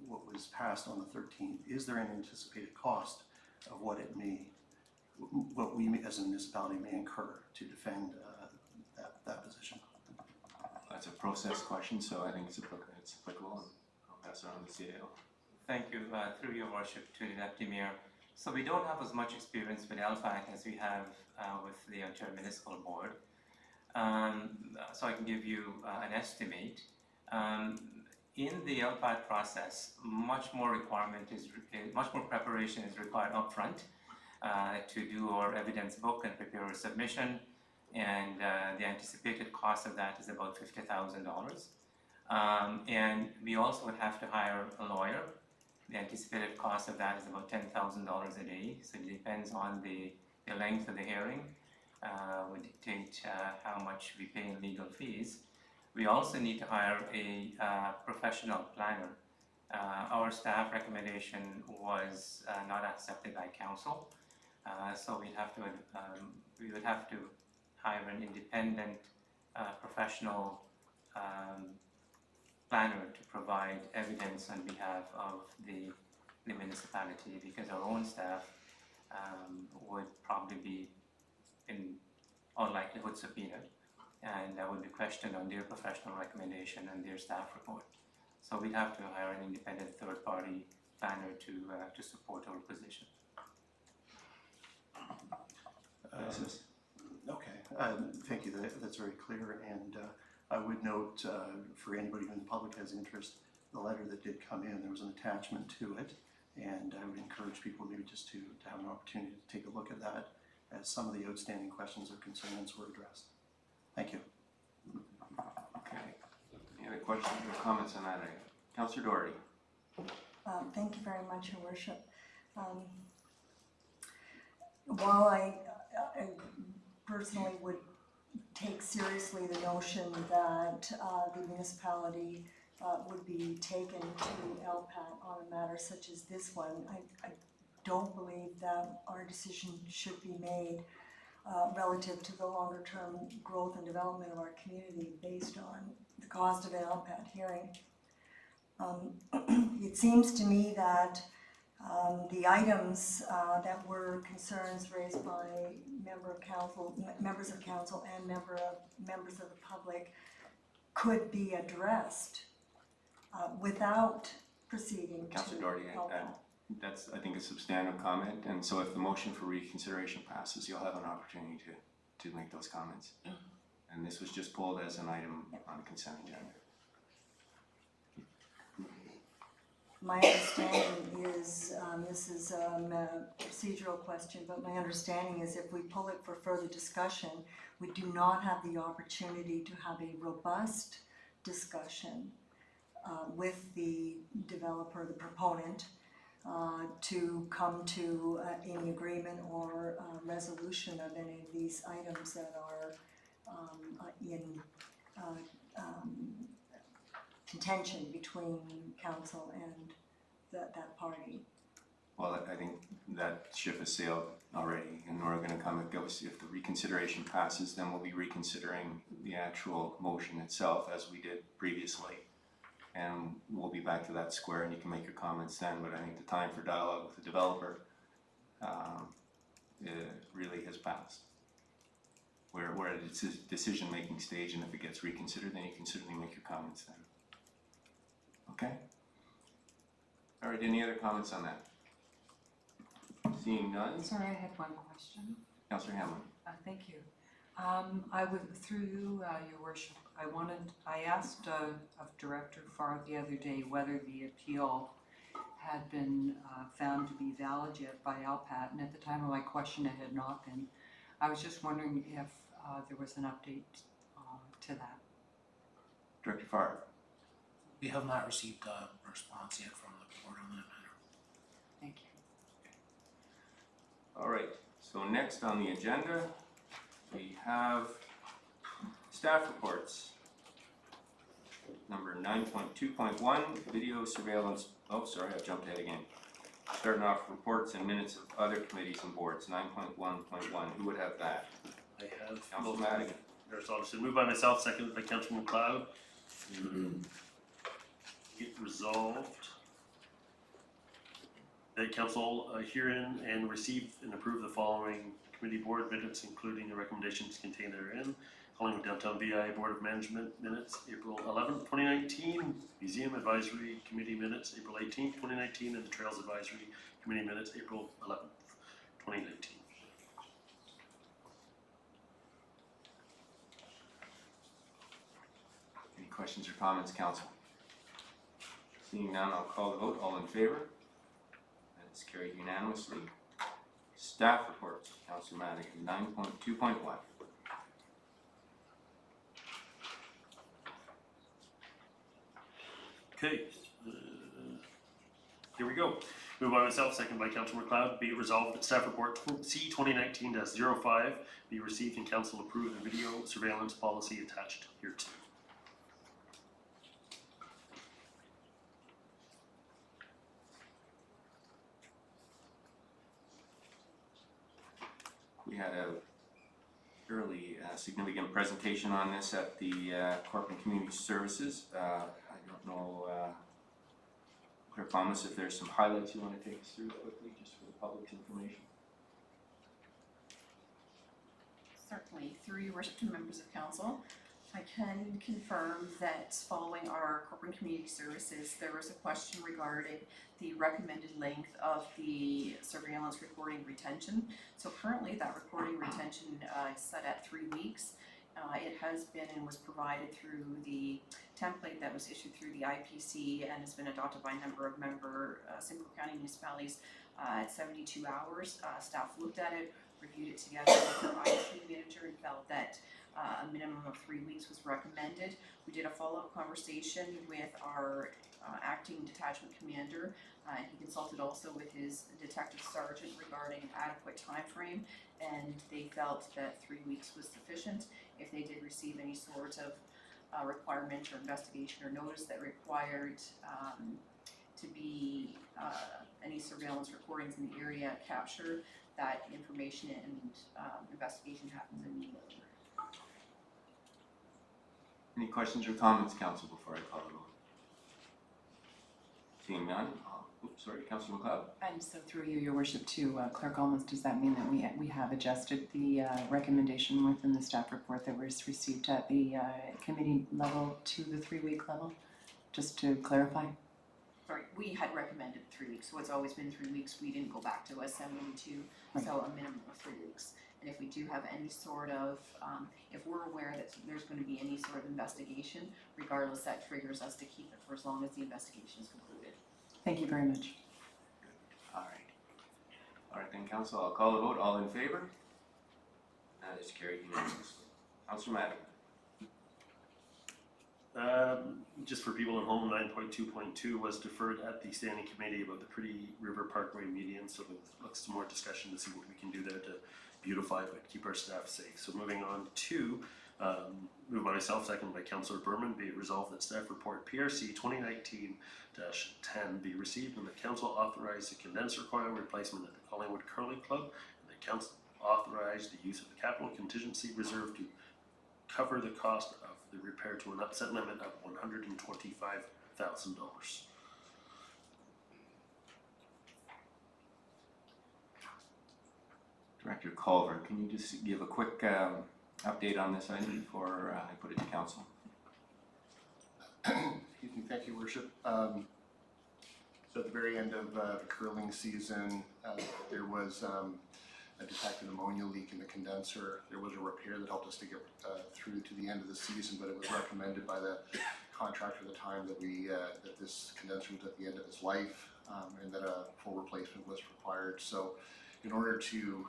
what was passed on the 13th, is there an anticipated cost of what we as a municipality may incur to defend that position? That's a process question, so I think it's applicable, and I'll pass it on to the CAO. Thank you. Through Your Worship to the Deputy Mayor. So we don't have as much experience with LPAT as we have with the Ontario Municipal Board. So I can give you an estimate. In the LPAT process, much more preparation is required upfront to do our evidence book and prepare a submission, and the anticipated cost of that is about $50,000. And we also would have to hire a lawyer. The anticipated cost of that is about $10,000 a day, so it depends on the length of the hearing, would dictate how much we pay in legal fees. We also need to hire a professional planner. Our staff recommendation was not accepted by council, so we would have to hire an independent professional planner to provide evidence on behalf of the municipality, because our own staff would probably be in all likelihood subpoenaed, and that would be questioned on their professional recommendation and their staff report. So we'd have to hire an independent third-party planner to support our position. Okay, thank you. That's very clear, and I would note for anybody who in the public has interest, the letter that did come in, there was an attachment to it, and I would encourage people maybe just to have an opportunity to take a look at that, as some of the outstanding questions or concerns were addressed. Thank you. Okay. Any other questions or comments on that item? Councillor Doherty. Thank you very much, Your Worship. While I personally would take seriously the notion that the municipality would be taken to LPAT on a matter such as this one, I don't believe that our decision should be made relative to the longer term growth and development of our community based on the cost of an LPAT hearing. It seems to me that the items that were concerns raised by members of council and members of the public could be addressed without proceeding to Councillor Doherty, LPAT. that's, I think, a substantive comment, and so if the motion for reconsideration passes, you'll have an opportunity to make those comments. And this was just pulled as an item on the consent agenda. My understanding is, this is a procedural question, but my understanding is if we pull it for further discussion, we do not have the opportunity to have a robust discussion with the developer, the proponent, to come to any agreement or resolution of any of these items that are in contention between council and that party. Well, I think that ship has sailed already, and we're gonna come, if the reconsideration passes, then we'll be reconsidering the actual motion itself as we did previously. And we'll be back to that square, and you can make your comments then, but I think the time for dialogue with the developer really has passed. We're at a decision-making stage, and if it gets reconsidered, then you can certainly make your comments then. Okay? All right, any other comments on that? Seeing none, Sorry, I had one question. Councillor Hamlin. Thank you. I would, through you, your worship, I asked of Director Farr the other day whether the appeal had been found to be valid yet by LPAT, and at the time of my question it had not been. I was just wondering if there was an update to that. Director Farr. We have not received a response yet from the board on that matter. Thank you. All right, so next on the agenda, we have staff reports. Number 9.2.1, video surveillance, oh sorry, I jumped ahead again. Starting off reports and minutes of other committees and boards, 9.1.1, who would have that? I have. Councillor Madigan. Mayor Saunderson, moved by myself, seconded by Councilor McLeod. Get resolved that council herein and receive and approve the following committee board minutes, including the recommendations contained therein. Collingwood Downtown VI Board of Management minutes, April 11th, 2019. Museum Advisory Committee minutes, April 18th, 2019, and the Trails Advisory Committee minutes, April 11th, 2019. Any questions or comments, council? Seeing none, I'll call the vote. All in favor? That is carried unanimously. Staff reports, Councillor Madigan, 9.2.1. Okay, here we go. Moved by myself, second by Councilor McLeod. Be it resolved that staff report C 2019-05 be received and council approve the video surveillance policy attached hereto. We had a fairly significant presentation on this at the Corporate Community Services. I don't know, Claire Thomas, if there's some highlights you want to take us through quickly, just for the public's information. Certainly, through your worship to members of council, I can confirm that following our corporate community services, there was a question regarding the recommended length of the surveillance recording retention. So currently that recording retention is set at 3 weeks. It has been and was provided through the template that was issued through the IPC and has been adopted by a number of Simcoe County municipalities at 72 hours. Staff looked at it, reviewed it together with our IT manager and felt that a minimum of 3 weeks was recommended. We did a follow-up conversation with our acting detachment commander. He consulted also with his detective sergeant regarding an adequate time frame, and they felt that 3 weeks was sufficient. If they did receive any sort of requirement or investigation or notice that required to be any surveillance recordings in the area captured, that information and investigation happens immediately. Any questions or comments, council, before I call the vote? Seeing none, sorry, Councillor McLeod. And so through you, your worship, to Clerk Almond, does that mean that we have adjusted the recommendation within the staff report that was received at the committee level to the 3 week level? Just to clarify. Sorry, we had recommended 3 weeks, so it's always been 3 weeks. We didn't go back to a 72, so a minimum of 3 weeks. And if we do have any sort of, if we're aware that there's going to be any sort of investigation, regardless, that triggers us to keep it for as long as the investigation is concluded. Thank you very much. All right. All right then, council, I'll call the vote. All in favor? That is carried unanimously. Councillor Madigan. Just for people at home, 9.2.2 was deferred at the standing committee about the Pretty River Parkway median, so there looks some more discussion to see what we can do there to beautify but keep our staff safe. So moving on to, moved by myself, second by Councillor Berman, be it resolved that staff report PRC 2019-10 be received and the council authorize the condenser coil replacement at the Collingwood Curling Club, and the council authorize the use of the capital contingency reserve to cover the cost of the repair to an upset limit of $125,000. Director Culver, can you just give a quick update on this item before I put it to council? Excuse me, thank you, Worship. So at the very end of the curling season, there was a detected ammonia leak in the condenser. There was a repair that helped us to get through to the end of the season, but it was recommended by the contractor at the time that that this condenser was at the end of its life, and that a full replacement was required. So in order to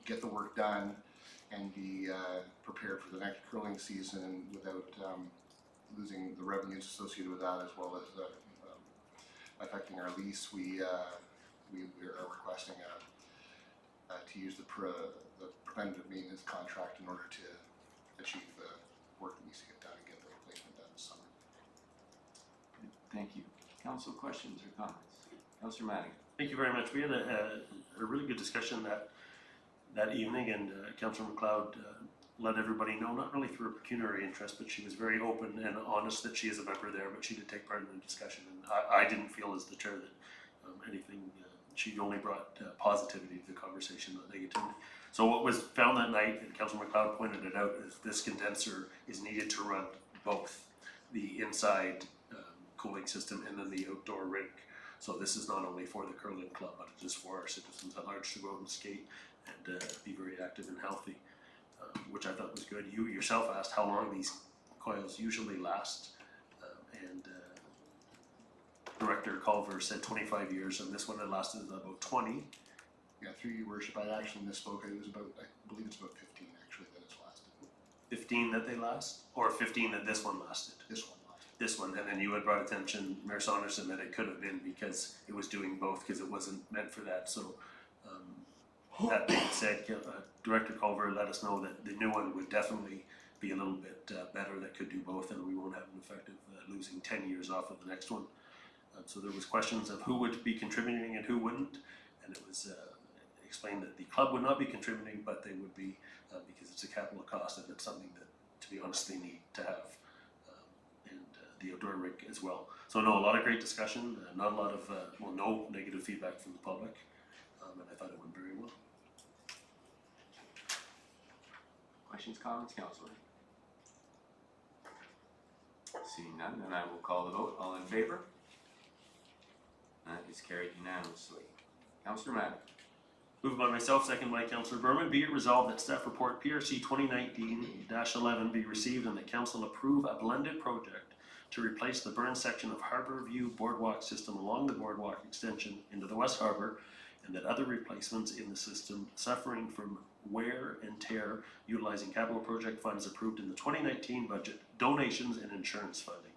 get the work done and be prepared for the next curling season without losing the revenues associated with that, as well as affecting our lease, we are requesting to use the preventative maintenance contract in order to achieve the work that needs to get done and get the replacement done this summer. Thank you. Council questions or comments? Councillor Madigan. Thank you very much. We had a really good discussion that evening, and Councillor McLeod let everybody know, not really through a pecuniary interest, but she was very open and honest that she is a member there, but she did take part in the discussion, and I didn't feel as the chair that anything, she only brought positivity to the conversation, not negativity. So what was found that night, and Councillor McLeod pointed it out, is this condenser is needed to run both the inside cooling system and then the outdoor rink. So this is not only for the curling club, but it is for our citizens at large to go out and skate and be very active and healthy, which I thought was good. You yourself asked how long these coils usually last, and Director Culver said 25 years, and this one had lasted about 20. Yeah, through your worship, I actually misspoke. It was about, I believe it's about 15 actually that it's lasted. 15 that they last, or 15 that this one lasted? This one lasted. This one, and then you had brought attention, Mayor Saunderson, that it could have been because it was doing both, because it wasn't meant for that. So that being said, Director Culver let us know that the new one would definitely be a little bit better, that could do both, and we won't have an effect of losing 10 years off of the next one. So there was questions of who would be contributing and who wouldn't, and it was explained that the club would not be contributing, but they would be because it's a capital cost, and it's something that, to be honest, they need to have, and the outdoor rink as well. So no, a lot of great discussion, not a lot of, no negative feedback from the public, and I thought it went very well. Questions, comments, councillor? Seeing none, then I will call the vote. All in favor? That is carried unanimously. Councillor Madigan. Moved by myself, second by Councillor Berman. Be it resolved that staff report PRC 2019-11 be received and that council approve a blended project to replace the burn section of Harbour View boardwalk system along the boardwalk extension into the West Harbour, and that other replacements in the system suffering from wear and tear utilizing capital project funds approved in the 2019 budget, donations and insurance funding.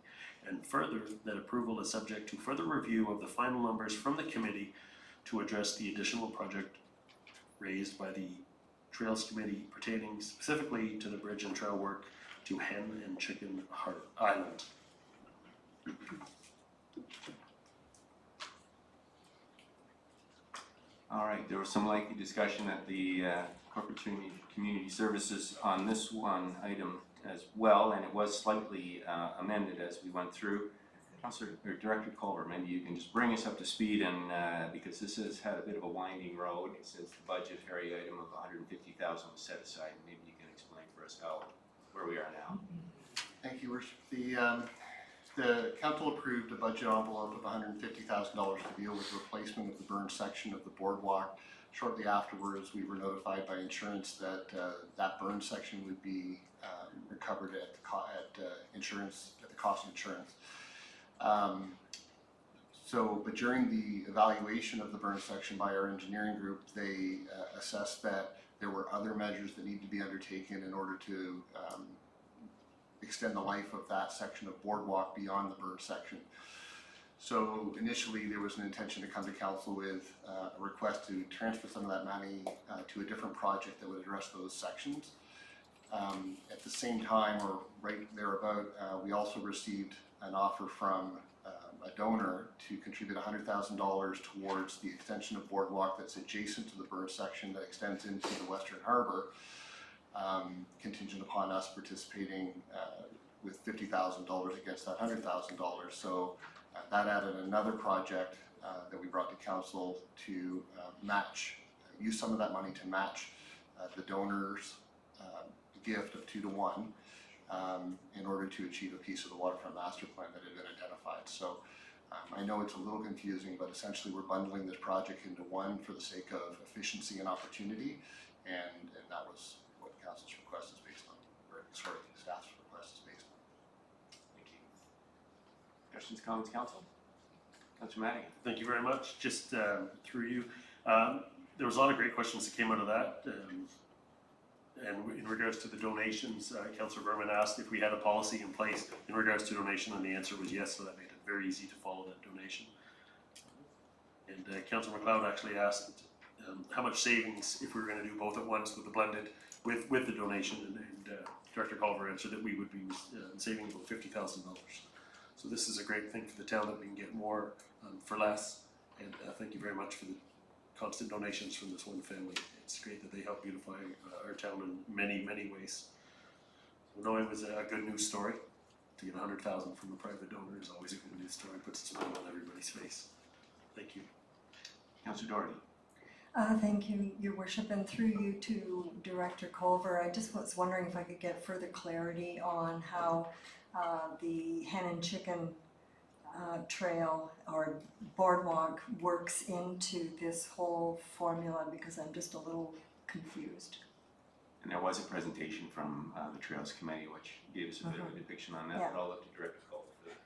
And further, that approval is subject to further review of the final numbers from the committee to address the additional project raised by the Trails Committee pertaining specifically to the bridge and trail work to Hen and Chicken Island. All right, there was some lengthy discussion at the Corporate Community Services on this one item as well, and it was slightly amended as we went through. Councillor, or Director Culver, maybe you can just bring us up to speed, and because this has had a bit of a winding road. It says the budgetary item of $150,000 was set aside. Maybe you can explain for us where we are now. Thank you, Worship. The council approved a budget envelope of $150,000 to deal with replacement of the burn section of the boardwalk. Shortly afterwards, we were notified by insurance that that burn section would be recovered at the cost of insurance. But during the evaluation of the burn section by our engineering group, they assessed that there were other measures that need to be undertaken in order to extend the life of that section of boardwalk beyond the burn section. So initially, there was an intention to come to council with a request to transfer some of that money to a different project that would address those sections. At the same time, or right thereabout, we also received an offer from a donor to contribute $100,000 towards the extension of boardwalk that's adjacent to the burn section that extends into the Western Harbour, contingent upon us participating with $50,000 against that $100,000. So that added another project that we brought to council to use some of that money to match the donor's gift of 2 to 1 in order to achieve a piece of the waterfront master plan that had been identified. So I know it's a little confusing, but essentially we're bundling this project into one for the sake of efficiency and opportunity, and that was what council's request is based on, or sorry, staff's request is based on. Thank you. Questions, comments, council? Councilor Madigan. Thank you very much. Just through you, there was a lot of great questions that came out of that. And in regards to the donations, Councillor Berman asked if we had a policy in place in regards to donation, and the answer was yes, so that made it very easy to follow that donation. And Councillor McLeod actually asked how much savings if we were going to do both at once with the blended, with the donation, and Director Culver answered that we would be saving about $50,000. So this is a great thing for the town, that we can get more for less, and thank you very much for the constant donations from this one family. It's great that they help beautify our town in many, many ways. So no, it was a good news story. To get $100,000 from a private donor is always a good news story, puts a smile on everybody's face. Thank you. Councillor Doherty. Thank you, Your Worship, and through you to Director Culver. I just was wondering if I could get further clarity on how the hen and chicken trail or boardwalk works into this whole formula, because I'm just a little confused. And there was a presentation from the Trails Committee which gave us a bit of a depiction on that, Yeah. but I'll look to Director Culver for that.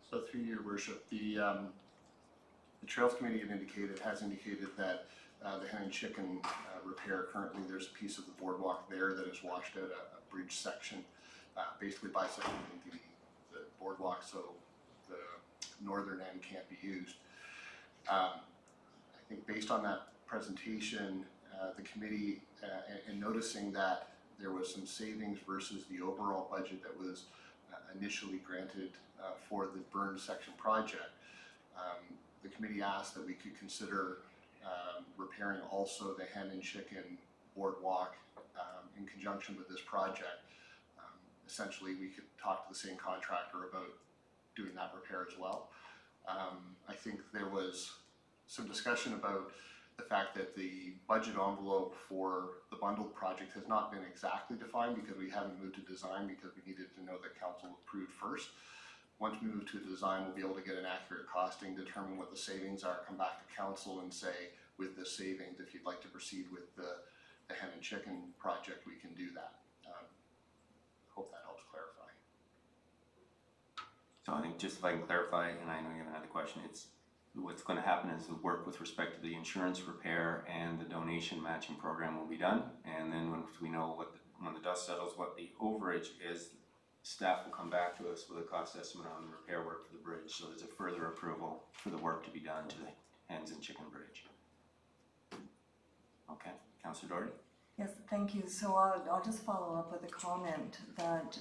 So through your worship, the Trails Committee has indicated that the hen and chicken repair, currently there's a piece of the boardwalk there that has washed out a bridge section, basically bisecting the boardwalk, so the northern end can't be used. I think based on that presentation, the committee, and noticing that there was some savings versus the overall budget that was initially granted for the burn section project, the committee asked that we could consider repairing also the hen and chicken boardwalk in conjunction with this project. Essentially, we could talk to the same contractor about doing that repair as well. I think there was some discussion about the fact that the budget envelope for the bundled project has not been exactly defined, because we haven't moved to design, because we needed to know that council approved first. Once we move to design, we'll be able to get an accurate costing, determine what the savings are, come back to council and say, with the savings, if you'd like to proceed with the hen and chicken project, we can do that. Hope that helps clarify. So I think just if I can clarify, and I know you have another question, it's what's going to happen is the work with respect to the insurance repair and the donation matching program will be done, and then once we know when the dust settles what the overage is, staff will come back to us with a cost estimate on the repair work for the bridge, so there's a further approval for the work to be done to the hens and chicken bridge. Okay, Councillor Doherty? Yes, thank you. So I'll just follow up with a comment that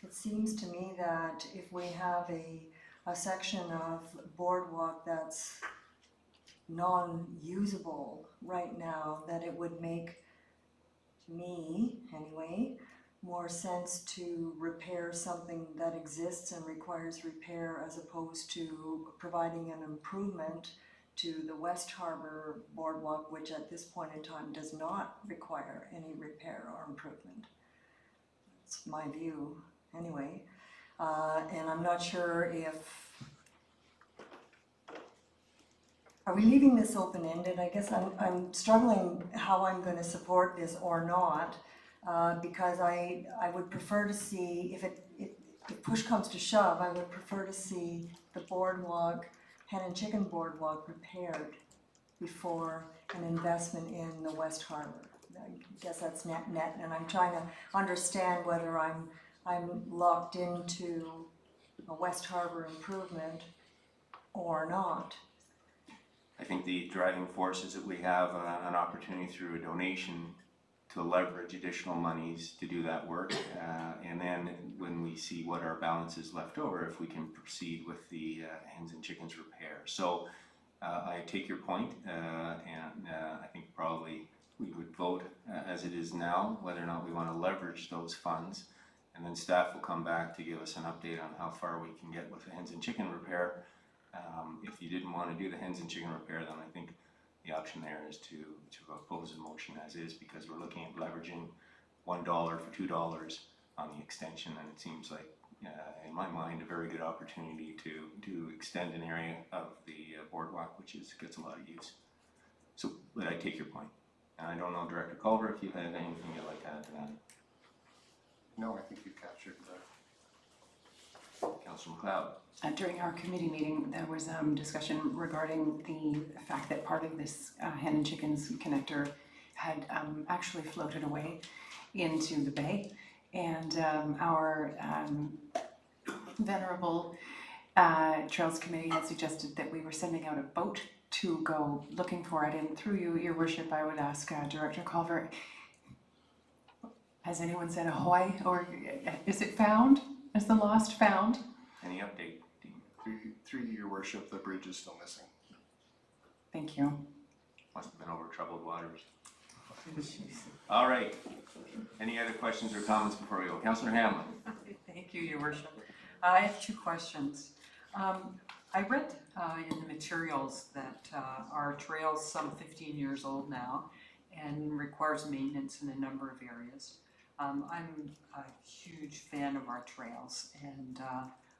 it seems to me that if we have a section of boardwalk that's non-usable right now, that it would make, to me anyway, more sense to repair something that exists and requires repair, as opposed to providing an improvement to the West Harbour boardwalk, which at this point in time does not require any repair or improvement. That's my view anyway. And I'm not sure if, are we leaving this open-ended? I guess I'm struggling how I'm going to support this or not, because I would prefer to see, if push comes to shove, I would prefer to see the boardwalk, hen and chicken boardwalk, repaired before an investment in the West Harbour. I guess that's net, and I'm trying to understand whether I'm I'm locked into a West Harbor improvement or not. I think the driving force is that we have an opportunity through a donation to leverage additional monies to do that work. And then when we see what our balance is left over, if we can proceed with the hens and chickens repair. So I take your point, and I think probably we would vote as it is now, whether or not we want to leverage those funds. And then staff will come back to give us an update on how far we can get with the hens and chicken repair. If you didn't want to do the hens and chicken repair, then I think the option there is to oppose the motion as is, because we're looking at leveraging $1 for $2 on the extension, and it seems like, in my mind, a very good opportunity to extend an area of the boardwalk, which gets a lot of use. So, but I take your point. And I don't know, Director Culver, if you have anything you'd like to add to that. No, I think you've captured Councillor McLeod. During our committee meeting, there was discussion regarding the fact that part of this hen and chickens connector had actually floated away into the bay, and our venerable Trails Committee had suggested that we were sending out a boat to go looking for it. And through you, Your Worship, I would ask Director Culver, has anyone said ahoy, or is it found? Is the lost found? Any update? through Your Worship, the bridge is still missing. Thank you. Must have been over troubled waters. All right. Any other questions or comments before we go? Councillor Hamlin. Thank you, Your Worship. I have two questions. I read in the materials that our trail's some 15 years old now and requires maintenance in a number of areas. I'm a huge fan of our trails, and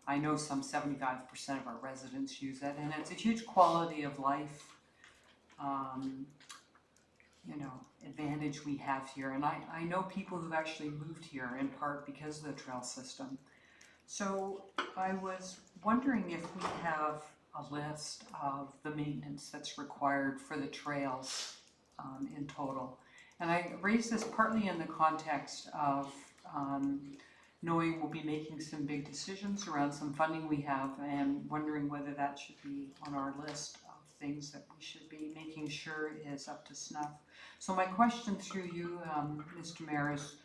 I know some 75% of our residents use it, and it's a huge quality of life advantage we have here. And I know people who've actually moved here in part because of the trail system. So I was wondering if we have a list of the maintenance that's required for the trails in total. And I raise this partly in the context of knowing we'll be making some big decisions around some funding we have, and wondering whether that should be on our list of things that we should be making sure is up to snuff. So my question through you, Mr. Mayor, is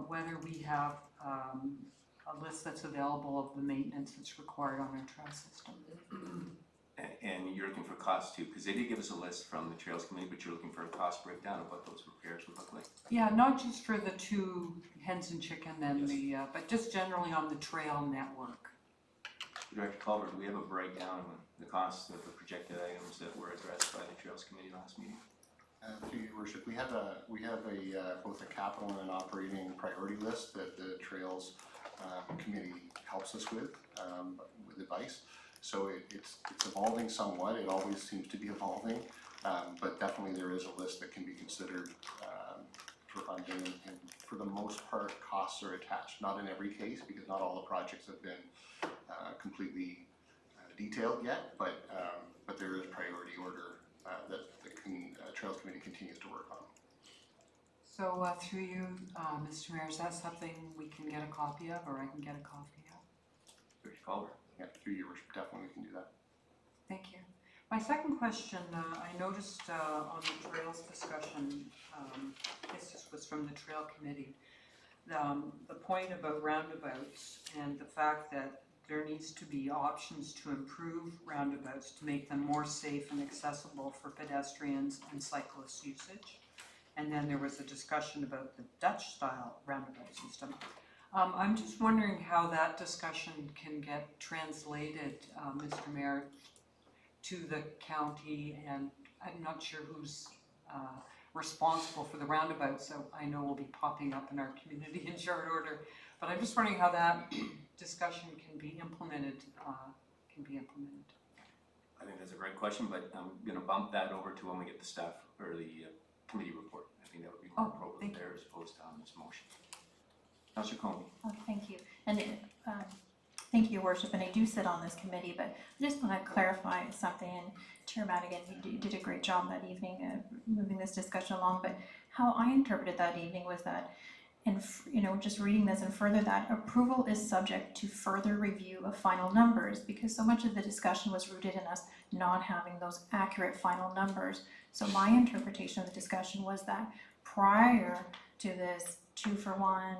whether we have a list that's available of the maintenance that's required on our trail system. And you're looking for costs too, because they did give us a list from the Trails Committee, but you're looking for a cost breakdown of what those repairs would look like. Yeah, not just for the two hens and chicken and the, but just generally on the trail network. Director Culver, do we have a breakdown of the costs of the projected items that were addressed by the Trails Committee last meeting? Through Your Worship, we have both a capital and an operating priority list that the Trails Committee helps us with advice. So it's evolving somewhat. It always seems to be evolving, but definitely there is a list that can be considered for funding. And for the most part, costs are attached. Not in every case, because not all the projects have been completely detailed yet. But there is priority order that the Trails Committee continues to work on. So through you, Mr. Mayor, is that something we can get a copy of, or I can get a copy of? Director Culver. Yeah, through Your Worship, definitely we can do that. Thank you. My second question, I noticed on the trails discussion, this was from the Trail Committee, the point about roundabouts and the fact that there needs to be options to improve roundabouts to make them more safe and accessible for pedestrians and cyclist usage. And then there was a discussion about the Dutch-style roundabout system. I'm just wondering how that discussion can get translated, Mr. Mayor, to the county, and I'm not sure who's responsible for the roundabouts, so I know will be popping up in our community in short order. But I'm just wondering how that discussion can be implemented. I think that's a great question, but I'm going to bump that over to when we get the staff or the committee report. I think that would be more appropriate there as opposed to on this motion. Councillor Coney. Oh, thank you. And thank you, Your Worship. And I do sit on this committee, but I just want to clarify something. And Chair Madigan, you did a great job that evening moving this discussion along. But how I interpreted that evening was that and, just reading this and further that approval is subject to further review of final numbers, because so much of the discussion was rooted in us not having those accurate final numbers. So my interpretation of the discussion was that prior to this 2-for-1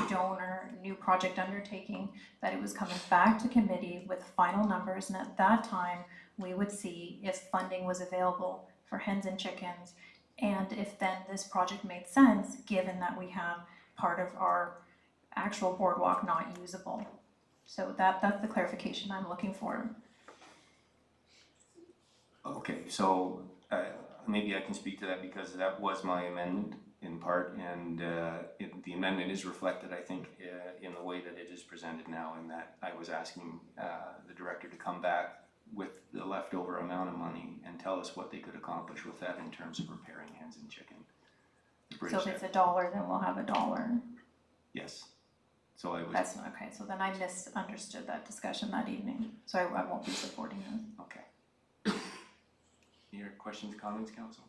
donor new project undertaking, that it was coming back to committee with final numbers, and at that time we would see if funding was available for hens and chickens, and if then this project made sense given that we have part of our actual boardwalk not usable. So that's the clarification I'm looking for. Okay, so maybe I can speak to that because that was my amendment in part, and the amendment is reflected, I think, in the way that it is presented now, in that I was asking the director to come back with the leftover amount of money and tell us what they could accomplish with that in terms of repairing hens and chicken. So if it's $1, then we'll have $1. Yes. So I was. That's not okay. So then I misunderstood that discussion that evening. So I won't be supporting this. Okay. Any other questions, comments, council?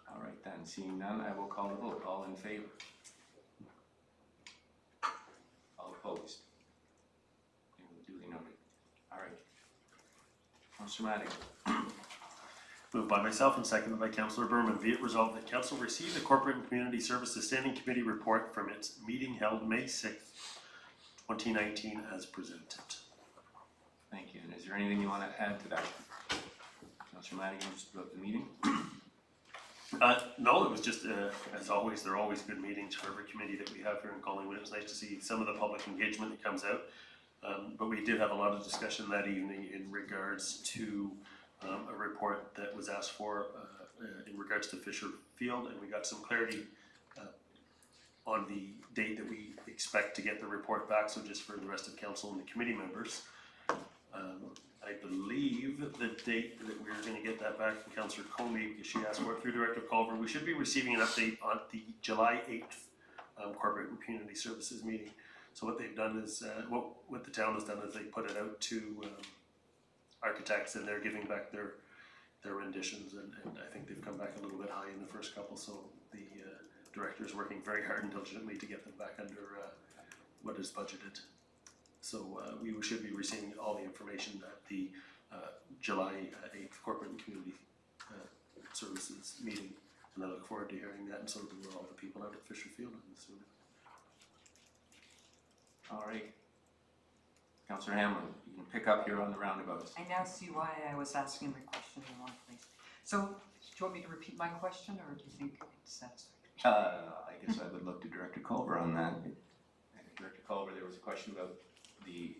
All right then, seeing none, I will call the vote. All in favor? All opposed? Duly noted. All right. Councilor Madigan. Moved by myself and seconded by Councillor Berman. Be it resolved that Council receive the Corporate and Community Services Standing Committee report from its meeting held May 6th, 2019 as presented. Thank you. And is there anything you want to add to that? Councillor Madigan, just about the meeting? No, it was just, as always, there are always good meetings for every committee that we have here in Collingwood. It's nice to see some of the public engagement that comes out. But we did have a lot of discussion that evening in regards to a report that was asked for in regards to Fisher Field, and we got some clarity on the date that we expect to get the report back. So just for the rest of council and the committee members, I believe the date that we're going to get that back from Councillor Comey, because she asked for it through Director Culver, we should be receiving an update on the July 8th Corporate and Community Services meeting. So what they've done is, what the town has done is they put it out to architects, and they're giving back their renditions, and I think they've come back a little bit high in the first couple, so the director is working very hard and diligently to get them back under what is budgeted. So we should be receiving all the information at the July 8th Corporate and Community Services meeting, and I look forward to hearing that, and so do all the people out at Fisher Field. All right. Councillor Hamlin, you can pick up here on the roundabouts. I now see why I was asking my question in one place. So, do you want me to repeat my question, or do you think it's satisfactory? I guess I would look to Director Culver on that. Director Culver, there was a question about the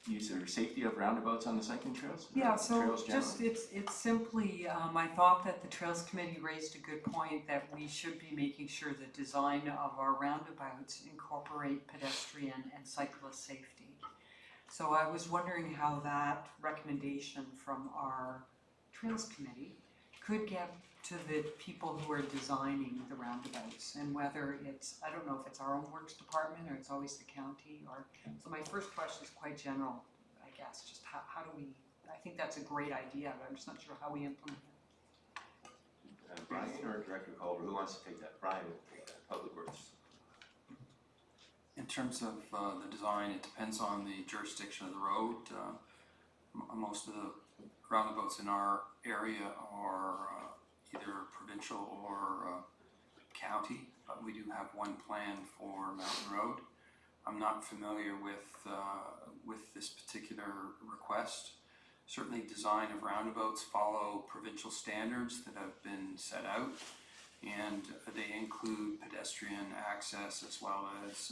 use or safety of roundabouts on the cycling trails? Yeah, so Trails just, generally? it's simply, I thought that the Trails Committee raised a good point that we should be making sure the design of our roundabouts incorporate pedestrian and cyclist safety. So I was wondering how that recommendation from our Trails Committee could get to the people who are designing the roundabouts, and whether it's, I don't know if it's our own works department or it's always the county, or, so my first question is quite general, I guess, just how do we, I think that's a great idea, but I'm just not sure how we implement it. Brian or Director Culver, who wants to take that? Brian will take that, Public Works. In terms of the design, it depends on the jurisdiction of the road. Most of the roundabouts in our area are either provincial or county, but we do have one planned for Mountain Road. I'm not familiar with this particular request. Certainly design of roundabouts follow provincial standards that have been set out, and they include pedestrian access as well as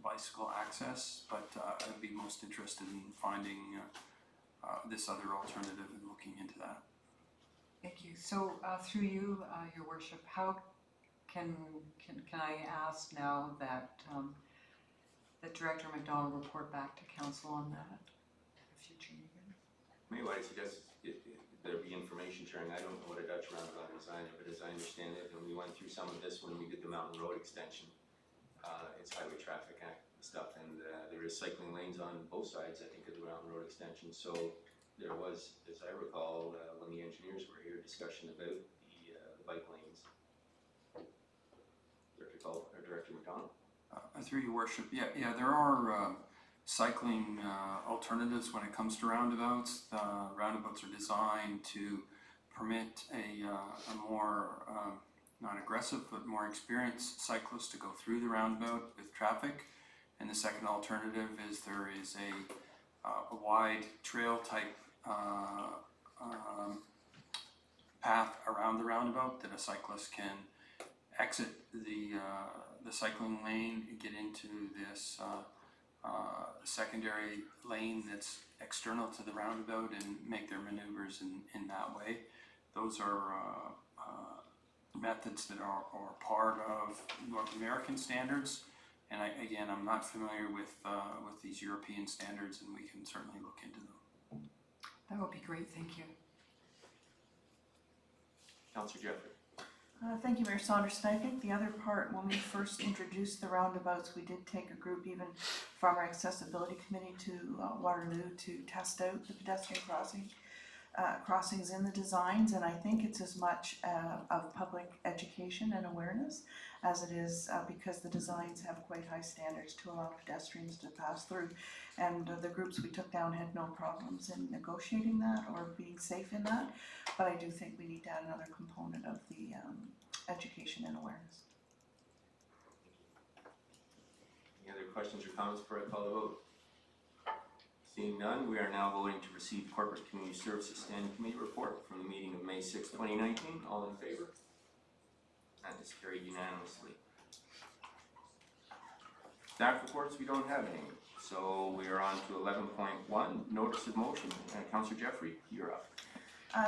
bicycle access, but I'd be most interested in finding this other alternative and looking into that. Thank you. So through you, Your Worship, how can I ask now that that Director McDonald report back to Council on that at a future meeting? Maybe what I suggest there be information sharing. I don't know what a Dutch roundabout design is, but as I understand it, and we went through some of this when we did the Mountain Road extension, it's highway traffic act stuff, and there is cycling lanes on both sides, I think, of the Mountain Road extension. So there was, as I recall, when the engineers were here, discussion about the bike lanes Director McDonald. Through your worship, yeah, there are cycling alternatives when it comes to roundabouts. Roundabouts are designed to permit a more, not aggressive, but more experienced cyclist to go through the roundabout with traffic. And the second alternative is there is a wide trail type path around the roundabout that a cyclist can exit the cycling lane and get into this secondary lane that's external to the roundabout and make their maneuvers in that way. Those are methods that are part of North American standards, and I'm not familiar with these European standards, and we can certainly look into them. That would be great, thank you. Councillor Jeffrey. Thank you, Mayor Saunderson. I think the other part, when we first introduced the roundabouts, we did take a group even from our accessibility committee to Waterloo to test out the pedestrian crossings in the designs, and I think it's as much of public education and awareness as it is because the designs have quite high standards to allow pedestrians to pass through, and the groups we took down had no problems in negotiating that or being safe in that, but I do think we need to add another component of the education and awareness. Any other questions or comments before I call the vote? Seeing none, we are now voting to receive Corporate Community Services Standing Committee report from the meeting of May 6, 2019. All in favor? That is carried unanimously. Staff reports, we don't have any. So we are on to 11.1, notice of motion. Councillor Jeffrey, you're up.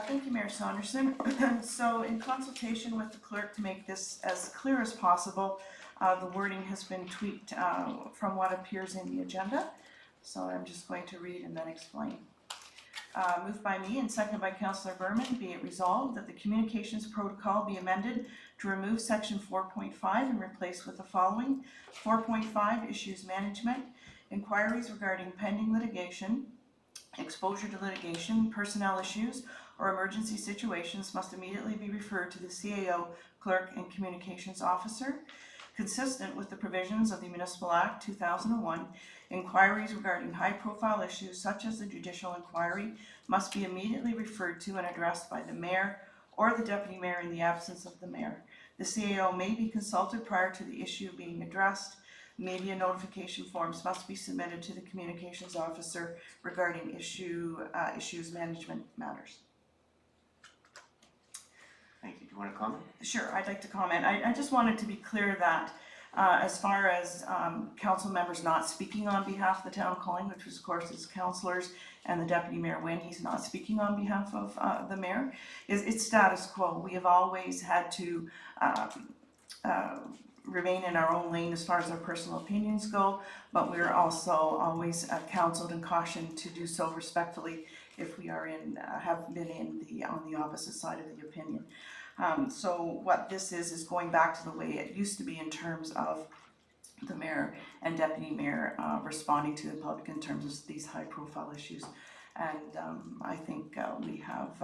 Thank you, Mayor Saunderson. So in consultation with the clerk to make this as clear as possible, the wording has been tweaked from what appears in the agenda. So I'm just going to read and then explain. Moved by me and seconded by Councillor Berman, be it resolved that the communications protocol be amended to remove section 4.5 and replace with the following. 4.5 issues management, inquiries regarding pending litigation, exposure to litigation, personnel issues, or emergency situations must immediately be referred to the CAO, clerk, and communications officer. Consistent with the provisions of the Municipal Act 2001, inquiries regarding high-profile issues such as the judicial inquiry must be immediately referred to and addressed by the mayor or the deputy mayor in the absence of the mayor. The CAO may be consulted prior to the issue being addressed. Media notification forms must be submitted to the communications officer regarding issues management matters. Thank you. Do you want to comment? Sure, I'd like to comment. I just wanted to be clear that as far as council members not speaking on behalf of the town of Collingwood, which of course is councillors and the deputy mayor when he's not speaking on behalf of the mayor, it's status quo. We have always had to remain in our own lane as far as our personal opinions go, but we're also always counseled and cautioned to do so respectfully if we are have been on the opposite side of the opinion. So what this is going back to the way it used to be in terms of the mayor and deputy mayor responding to the public in terms of these high profile issues. And I think we have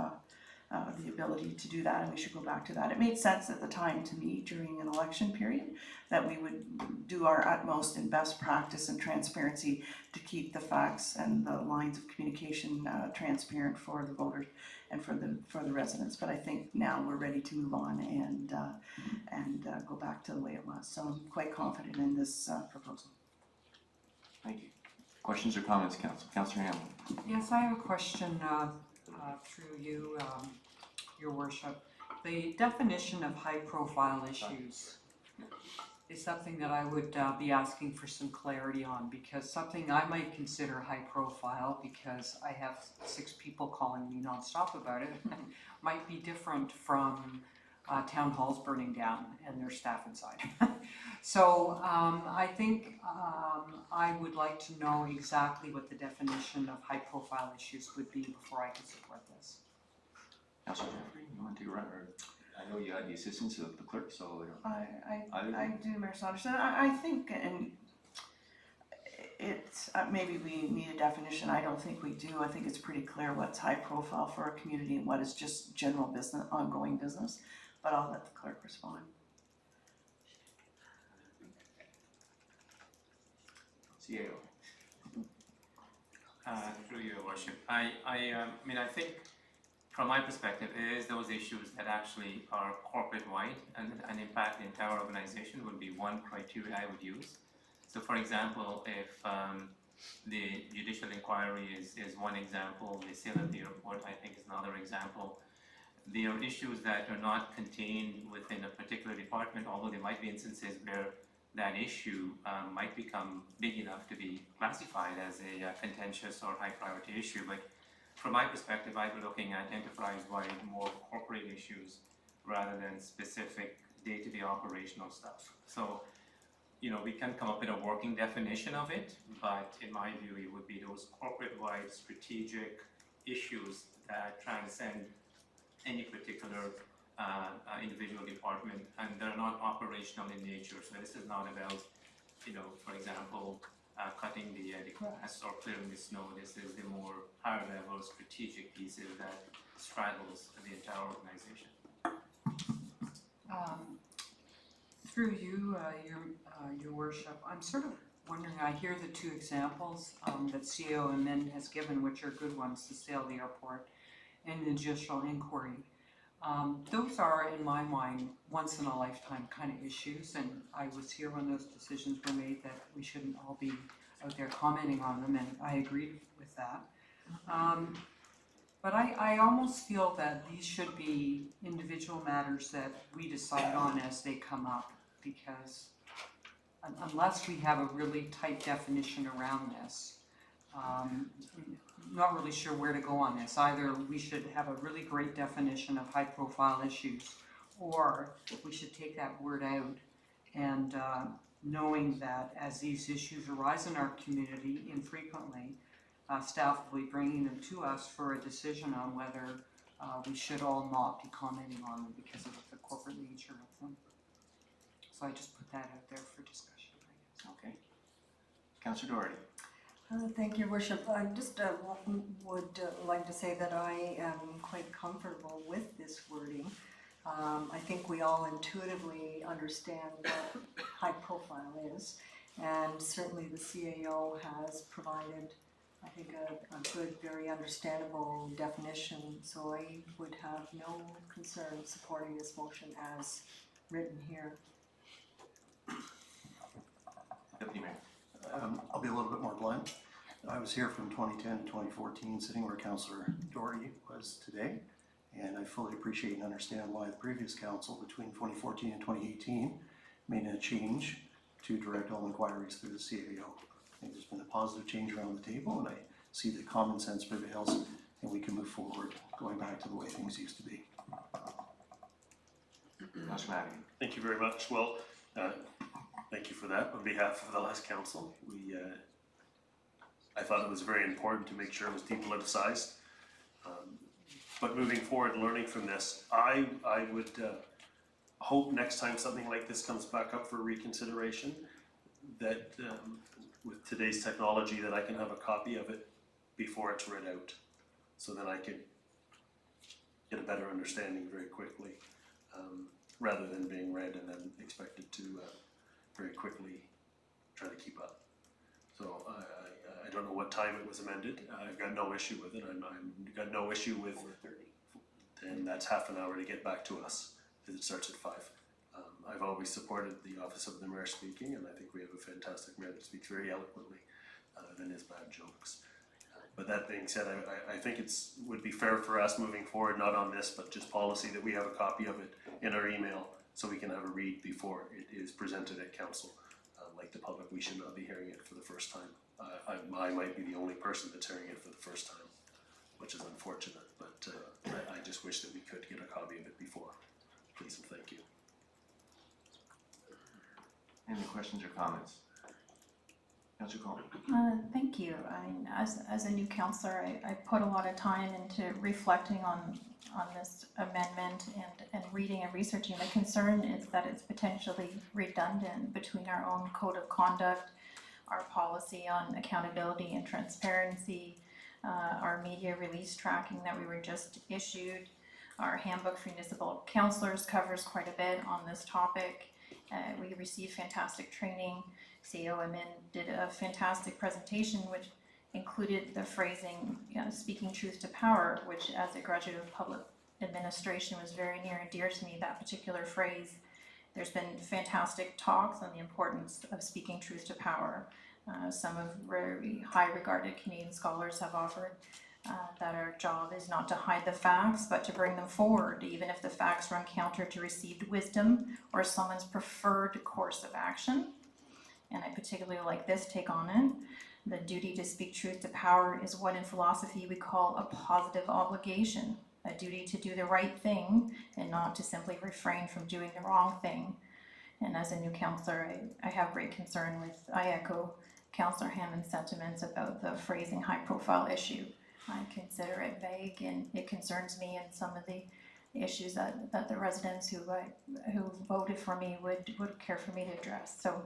the ability to do that, and we should go back to that. It made sense at the time to me during an election period that we would do our utmost in best practice and transparency to keep the facts and the lines of communication transparent for the voters and for the residents. But I think now we're ready to move on and go back to the way it was. So I'm quite confident in this proposal. Thank you. Questions or comments, Council? Councillor Hamlin. Yes, I have a question through you, Your Worship. The definition of high-profile issues is something that I would be asking for some clarity on, because something I might consider high-profile, because I have 6 people calling me nonstop about it, might be different from town halls burning down and their staff inside. So I think I would like to know exactly what the definition of high-profile issues would be before I can support this. Councillor Jeffrey, you want to take a run? Or I know you had the assistance of the clerk, so I do, Mayor Saunderson. I think, and it's maybe we need a definition. I don't think we do. I think it's pretty clear what's high profile for our community and what is just general business, ongoing business. But I'll let the clerk respond. CAO. Through your worship, I mean, I think from my perspective, it is those issues that actually are corporate-wide and impact the entire organization would be one criteria I would use. So for example, if the judicial inquiry is one example, the sale of the airport I think is another example. There are issues that are not contained within a particular department, although there might be instances where that issue might become big enough to be classified as a contentious or high priority issue. But from my perspective, I'd be looking at enterprise-wide, more corporate issues rather than specific day-to-day operational stuff. So, you know, we can come up with a working definition of it, but in my view, it would be those corporate-wide strategic issues that transcend any particular individual department, and they're not operational in nature. So this is not about, you know, for example, cutting the grass or clearing the snow. This is the more higher level strategic pieces that straddles the entire organization. Through you, your worship, I'm sort of wondering, I hear the two examples that CEO and Min has given, which are good ones, the sale of the airport and the judicial inquiry. Those are, in my mind, once in a lifetime kind of issues, and I was here when those decisions were made that we shouldn't all be out there commenting on them, and I agreed with that. But I almost feel that these should be individual matters that we decide on as they come up, because unless we have a really tight definition around this, I'm not really sure where to go on this. Either we should have a really great definition of high profile issues, or we should take that word out, and knowing that as these issues arise in our community infrequently, staff will be bringing them to us for a decision on whether we should all not be commenting on them because of the corporate nature of them. So I just put that out there for discussion, I guess. Okay. Councillor Doherty. Thank you, Worship. I just would like to say that I am quite comfortable with this wording. I think we all intuitively understand what high profile is, and certainly the CAO has provided, I think, a good, very understandable definition, so I would have no concern supporting this motion as written here. Deputy Mayor. I'll be a little bit more blunt. I was here from 2010 to 2014, sitting where Councillor Doherty was today, and I fully appreciate and understand why the previous council between 2014 and 2018 made a change to direct all inquiries through the CAO. I think there's been a positive change around the table, and I see that common sense prevails, and we can move forward, going back to the way things used to be. Councillor Madigan. Thank you very much. Well, thank you for that. On behalf of the last council, I thought it was very important to make sure it was depoliticized. But moving forward, learning from this, I would hope next time something like this comes back up for reconsideration, that with today's technology, that I can have a copy of it before it's read out, so that I could get a better understanding very quickly, rather than being read and then expected to very quickly try to keep up. So I don't know what time it was amended. I've got no issue with it. I've got no issue with 4:30, and that's half an hour to get back to us, because it starts at 5. I've always supported the office of the mayor speaking, and I think we have a fantastic mayor that speaks very eloquently than his bad jokes. But that being said, I think would be fair for us moving forward, not on this, but just policy, that we have a copy of it in our email so we can have a read before it is presented at council. Like the public, we should not be hearing it for the first time. I might be the only person that's hearing it for the first time, which is unfortunate, but I just wish that we could get a copy of it before. Please and thank you. Any questions or comments? Councillor Coleman. Thank you. I mean, as a new councillor, I put a lot of time into reflecting on this amendment and reading and researching. The concern is that it's potentially redundant between our own code of conduct, our policy on accountability and transparency, our media release tracking that we were just issued. Our handbook for municipal councillors covers quite a bit on this topic. We receive fantastic training. COMN did a fantastic presentation which included the phrasing, speaking truth to power, which as a graduate of public administration was very near and dear to me, that particular phrase. There's been fantastic talks on the importance of speaking truth to power. Some of very high regarded Canadian scholars have offered that our job is not to hide the facts, but to bring them forward, even if the facts run counter to received wisdom or someone's preferred course of action. And I particularly like this take on it. The duty to speak truth to power is what in philosophy we call a positive obligation, a duty to do the right thing and not to simply refrain from doing the wrong thing. And as a new councillor, I have great concern with, I echo Councillor Hammond's sentiments about the phrasing high profile issue. I consider it vague and it concerns me and some of the issues that the residents who voted for me would care for me to address. So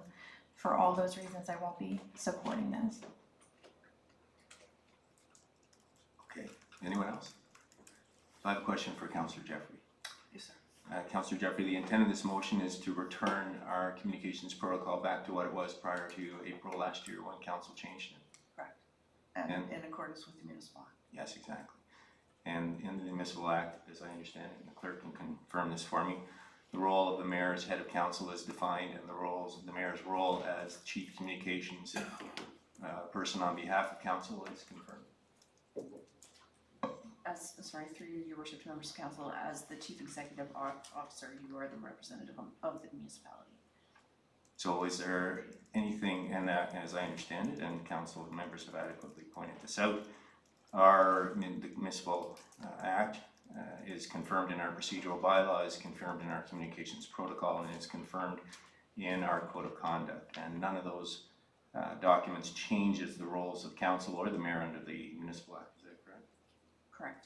for all those reasons, I won't be supporting this. Okay, anyone else? So I have a question for Councillor Jeffrey. Yes, sir. Councillor Jeffrey, the intent of this motion is to return our communications protocol back to what it was prior to April last year when council changed it. And And- in accordance with the municipal act. Yes, exactly. And in the municipal act, as I understand it, and the clerk can confirm this for me, the role of the mayor as head of council is defined, and the mayor's role as chief communications person on behalf of council is confirmed. Sorry, through you, your worship, to members of council, as the chief executive officer, you are the representative of the municipality. So is there anything, and as I understand it, and council members have adequately pointed this out, the municipal act is confirmed in our procedural bylaw, is confirmed in our communications protocol, and is confirmed in our code of conduct. And none of those documents changes the roles of council or the mayor under the municipal act. Is that correct? Correct.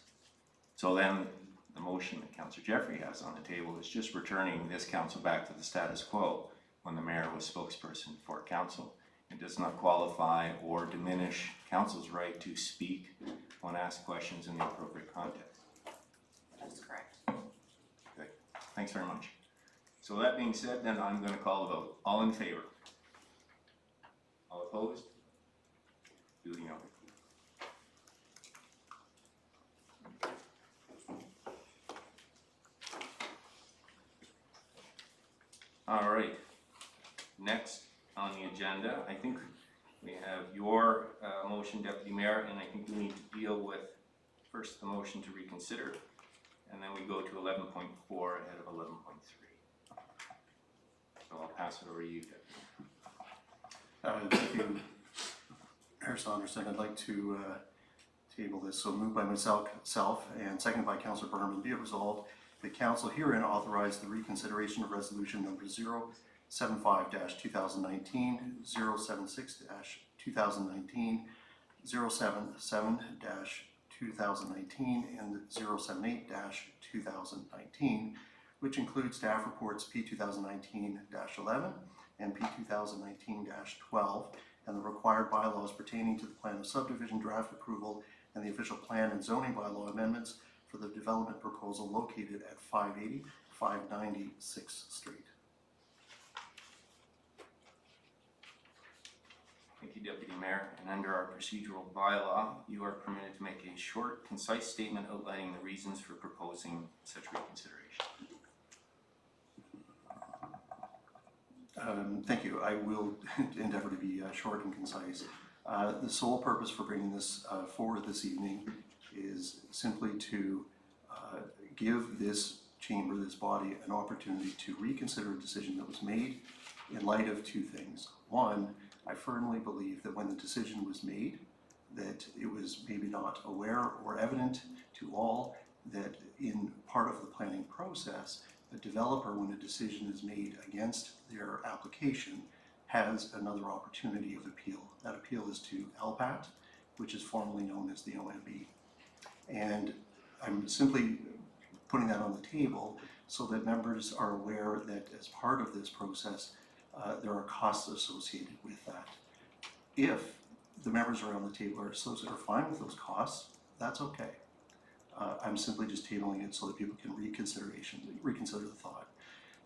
So then the motion that Councillor Jeffrey has on the table is just returning this council back to the status quo when the mayor was spokesperson for council. It does not qualify or diminish council's right to speak when asked questions in the appropriate context. That is correct. Okay, thanks very much. So that being said, then I'm going to call a vote. All in favor? All opposed? Duly noted. All right, next on the agenda, I think we have your motion, Deputy Mayor, and I think we need to deal with first the motion to reconsider, and then we go to 11.4 ahead of 11.3. So I'll pass it over to you, Deputy. Thank you, Mayor Saunderson. I'd like to table this. So moved by myself and seconded by Councillor Berman. Be it resolved, the council herein authorize the reconsideration of resolution number 075-2019, 076-2019, 077-2019, and 078-2019, which includes staff reports P 2019-11 and P 2019-12, and the required bylaws pertaining to the plan of subdivision draft approval and the official plan and zoning bylaw amendments for the development proposal located at 580, 590 6th Street. Thank you, Deputy Mayor. And under our procedural bylaw, you are permitted to make a short, concise statement outlining the reasons for proposing such reconsideration. Thank you. I will endeavor to be short and concise. The sole purpose for bringing this forward this evening is simply to give this chamber, this body, an opportunity to reconsider a decision that was made in light of two things. One, I firmly believe that when the decision was made, that it was maybe not aware or evident to all that in part of the planning process, a developer, when a decision is made against their application, has another opportunity of appeal. That appeal is to LPAT, which is formerly known as the OMB. And I'm simply putting that on the table so that members are aware that as part of this process, there are costs associated with that. If the members around the table are fine with those costs, that's okay. I'm simply just tabling it so that people can reconsider the thought.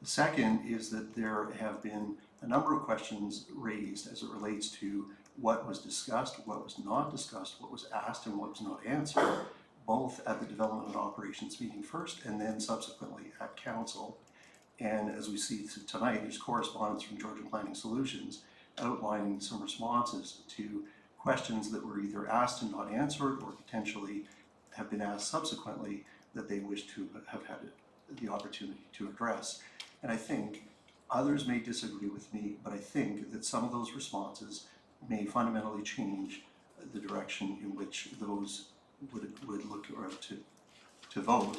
The second is that there have been a number of questions raised as it relates to what was discussed, what was not discussed, what was asked and what was not answered, both at the Development and Operations meeting first and then subsequently at Council. And as we see tonight, there's correspondence from Georgian Planning Solutions outlining some responses to questions that were either asked and not answered or potentially have been asked subsequently that they wish to have had the opportunity to address. And I think others may disagree with me, but I think that some of those responses may fundamentally change the direction in which those would look to vote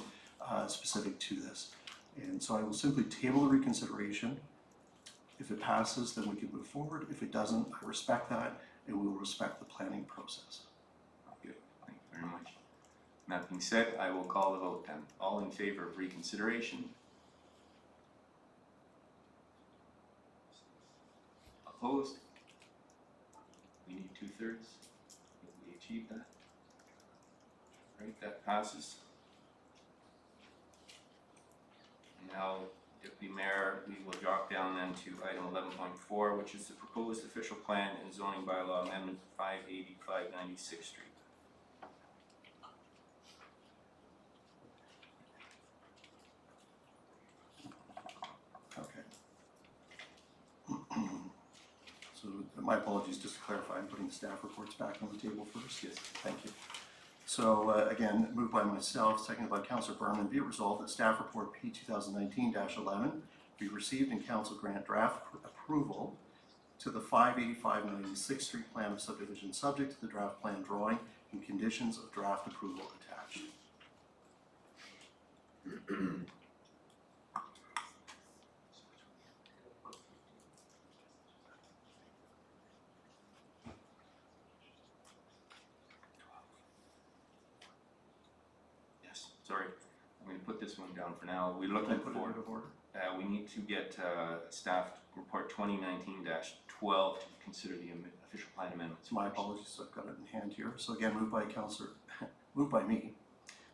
specific to this. And so I will simply table the reconsideration. If it passes, then we can move forward. If it doesn't, I respect that, and we will respect the planning process. Good, thank you very much. That being said, I will call the vote then. All in favor of reconsideration? Opposed? We need 2/3. Did we achieve that? Right, that passes. Now, Deputy Mayor, we will drop down then to item 11.4, which is the proposed official plan and zoning bylaw amendment 580 596th Street. Okay. So my apologies, just to clarify, I'm putting the staff reports back on the table first. Yes. Thank you. So again, moved by myself, seconded by Councillor Berman, be it resolved that staff report P 2019-11 be received and council grant draft approval to the 585 96th Street plan of subdivision subject to the draft plan drawing and conditions of draft approval attached. Yes, sorry. I'm going to put this one down for now. We're looking Put it for, out of order. we need to get staff report 2019-12 to consider the official plan amendments. My apologies, I've got it in hand here. So again, moved by Councillor, moved by me,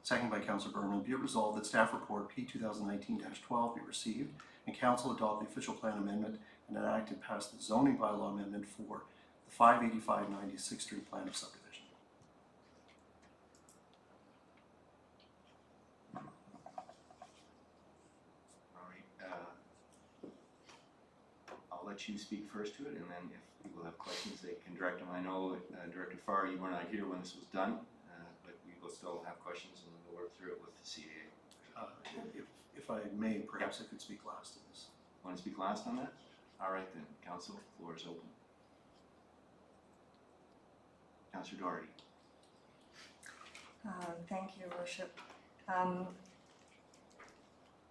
seconded by Councillor Berman, be it resolved that staff report P 2019-12 be received and council adopt the official plan amendment and enact and pass the zoning bylaw amendment for the 585 96th Street plan of subdivision. All right. I'll let you speak first to it, and then if people have questions, they can direct them. I know, Director Farr, you were not here when this was done, but we will still have questions, and we'll work through it with the CAA. If I may, perhaps I could speak last to this. Want to speak last on that? All right then, Council, floor is open. Councillor Doherty. Thank you, Your Worship.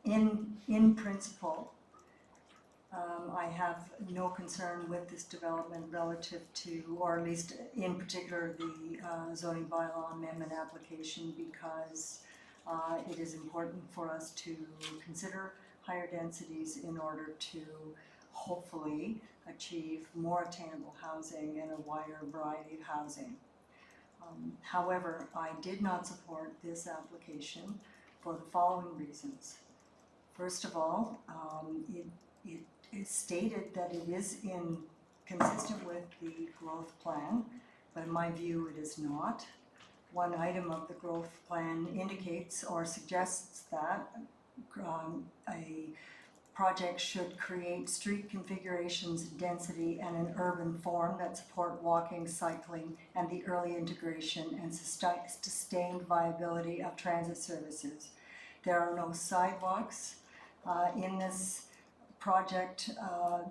In principle, I have no concern with this development relative to, or at least in particular, the zoning bylaw amendment application, because it is important for us to consider higher densities in order to hopefully achieve more attainable housing and a wider variety of housing. However, I did not support this application for the following reasons. First of all, it is stated that it is consistent with the growth plan, but in my view it is not. One item of the growth plan indicates or suggests that a project should create street configurations, density, and an urban form that support walking, cycling, and the early integration and sustained viability of transit services. There are no sidewalks in this project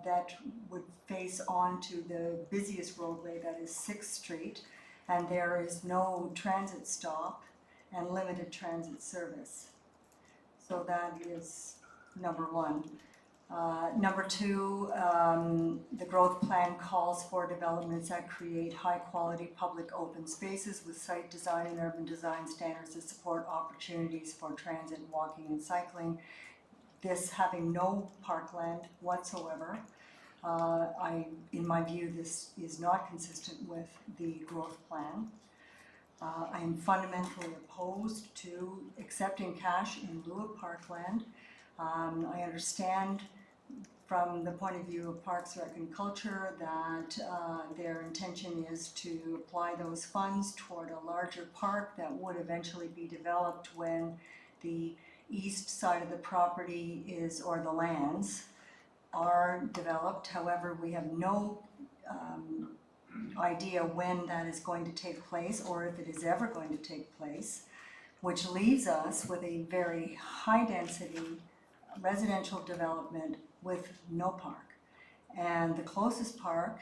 that would face onto the busiest roadway, that is 6th Street, and there is no transit stop and limited transit service. So that is number one. Number two, the growth plan calls for developments that create high-quality public open spaces with site design and urban design standards that support opportunities for transit, walking, and cycling. This having no parkland whatsoever, in my view, this is not consistent with the growth plan. I am fundamentally opposed to accepting cash in lieu of parkland. I understand from the point of view of Parks, Rec and Culture, that their intention is to apply those funds toward a larger park that would eventually be developed when the east side of the property is, or the lands, are developed. However, we have no idea when that is going to take place or if it is ever going to take place, which leaves us with a very high-density residential development with no park. And the closest park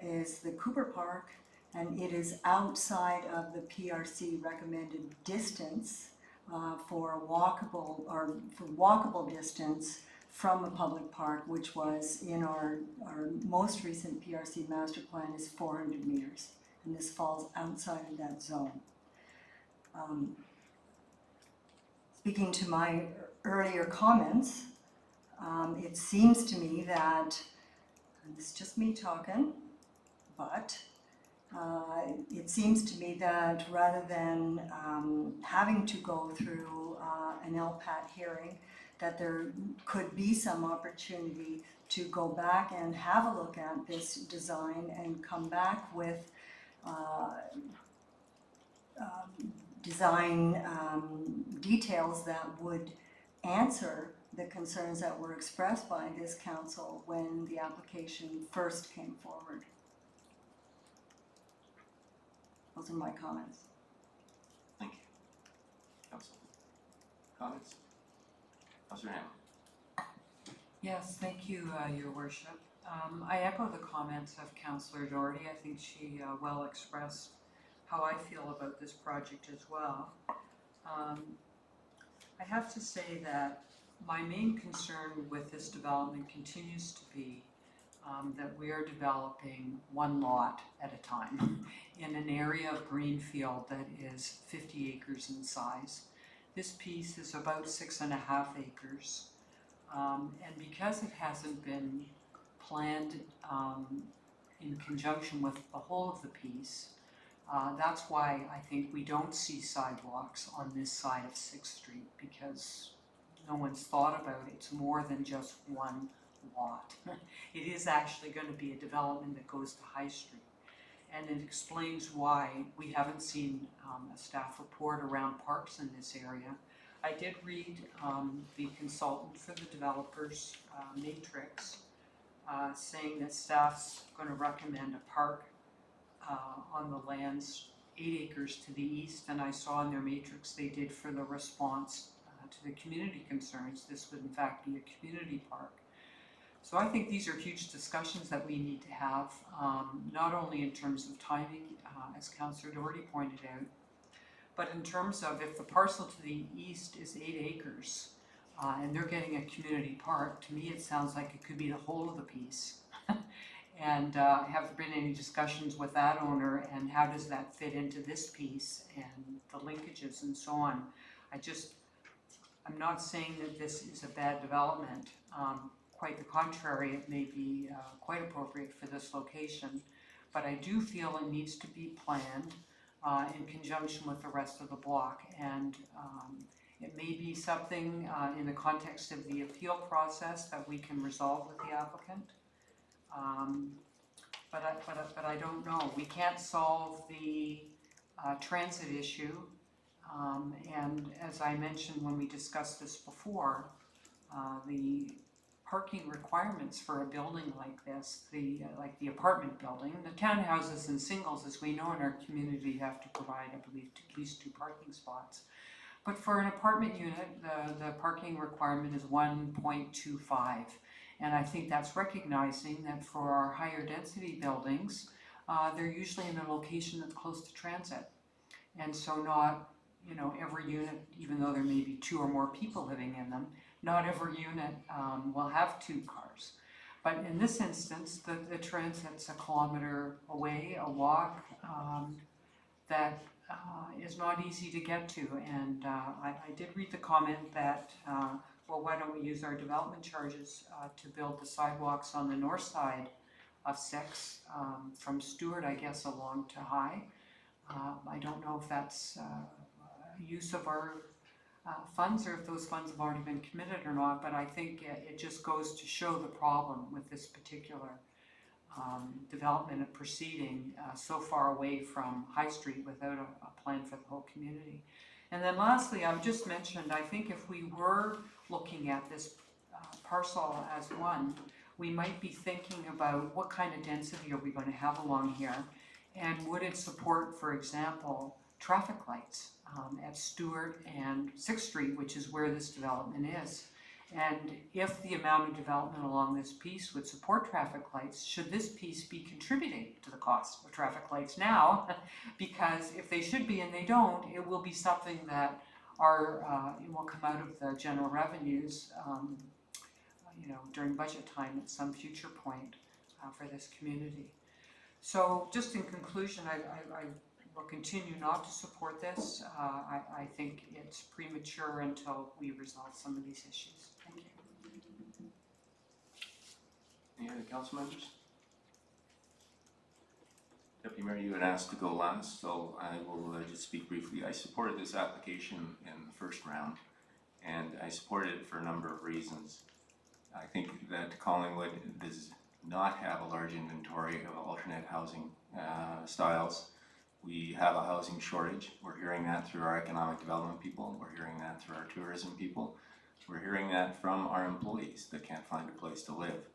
is the Cooper Park, and it is outside of the PRC recommended distance for walkable distance from a public park, which was in our most recent PRC master plan is 400 meters, and this falls outside of that zone. Speaking to my earlier comments, it seems to me that, and it's just me talking, but it seems to me that rather than having to go through an LPAT hearing, that there could be some opportunity to go back and have a look at this design and come back with design details that would answer the concerns that were expressed by this council when the application first came forward. Those are my comments. Thank you. Council, comments? Councillor Ham. Yes, thank you, Your Worship. I echo the comments of Councillor Doherty. I think she well expressed how I feel about this project as well. I have to say that my main concern with this development continues to be that we are developing one lot at a time in an area of green field that is 50 acres in size. This piece is about 6.5 acres. And because it hasn't been planned in conjunction with the whole of the piece, that's why I think we don't see sidewalks on this side of 6th Street, because no one's thought about it. It's more than just one lot. It is actually going to be a development that goes to High Street. And it explains why we haven't seen a staff report around parks in this area. I did read the consultant for the developers matrix saying that staff's going to recommend a park on the lands 8 acres to the east, and I saw in their matrix they did for the response to the community concerns. This would in fact be a community park. So I think these are huge discussions that we need to have, not only in terms of timing, as Councillor Doherty pointed out, but in terms of if the parcel to the east is 8 acres and they're getting a community park, to me it sounds like it could be the whole of the piece. And have there been any discussions with that owner, and how does that fit into this piece and the linkages and so on? I'm not saying that this is a bad development. Quite the contrary, it may be quite appropriate for this location, but I do feel it needs to be planned in conjunction with the rest of the block, and it may be something in the context of the appeal process that we can resolve with the applicant. But I don't know. We can't solve the transit issue, and as I mentioned when we discussed this before, the parking requirements for a building like this, like the apartment building, the townhouses and singles, as we know in our community, have to provide, I believe, at least 2 parking spots. But for an apartment unit, the parking requirement is 1.25. And I think that's recognizing that for our higher density buildings, they're usually in a location that's close to transit. And so not, every unit, even though there may be 2 or more people living in them, not every unit will have 2 cars. But in this instance, the transit's a kilometer away, a walk that is not easy to get to. And I did read the comment that well, why don't we use our development charges to build the sidewalks on the north side of 6, from Stewart, I guess, along to High. I don't know if that's use of our funds, or if those funds have already been committed or not, but I think it just goes to show the problem with this particular development and proceeding so far away from High Street without a plan for the whole community. And then lastly, I've just mentioned, I think if we were looking at this parcel as one, we might be thinking about what kind of density are we going to have along here, and would it support, for example, traffic lights at Stewart and 6th Street, which is where this development is. And if the amount of development along this piece would support traffic lights, should this piece be contributing to the cost of traffic lights now? Because if they should be and they don't, it will be something that it will come out of the general revenues during budget time at some future point for this community. So just in conclusion, I will continue not to support this. I think it's premature until we resolve some of these issues. Thank you. Any other council members? Deputy Mayor, you had asked to go last, so I will just speak briefly. I supported this application in the first round, and I supported it for a number of reasons. I think that Collingwood does not have a large inventory of alternate housing styles. We have a housing shortage. We're hearing that through our economic development people. We're hearing that through our tourism people. We're hearing that from our employees that can't find a place to live.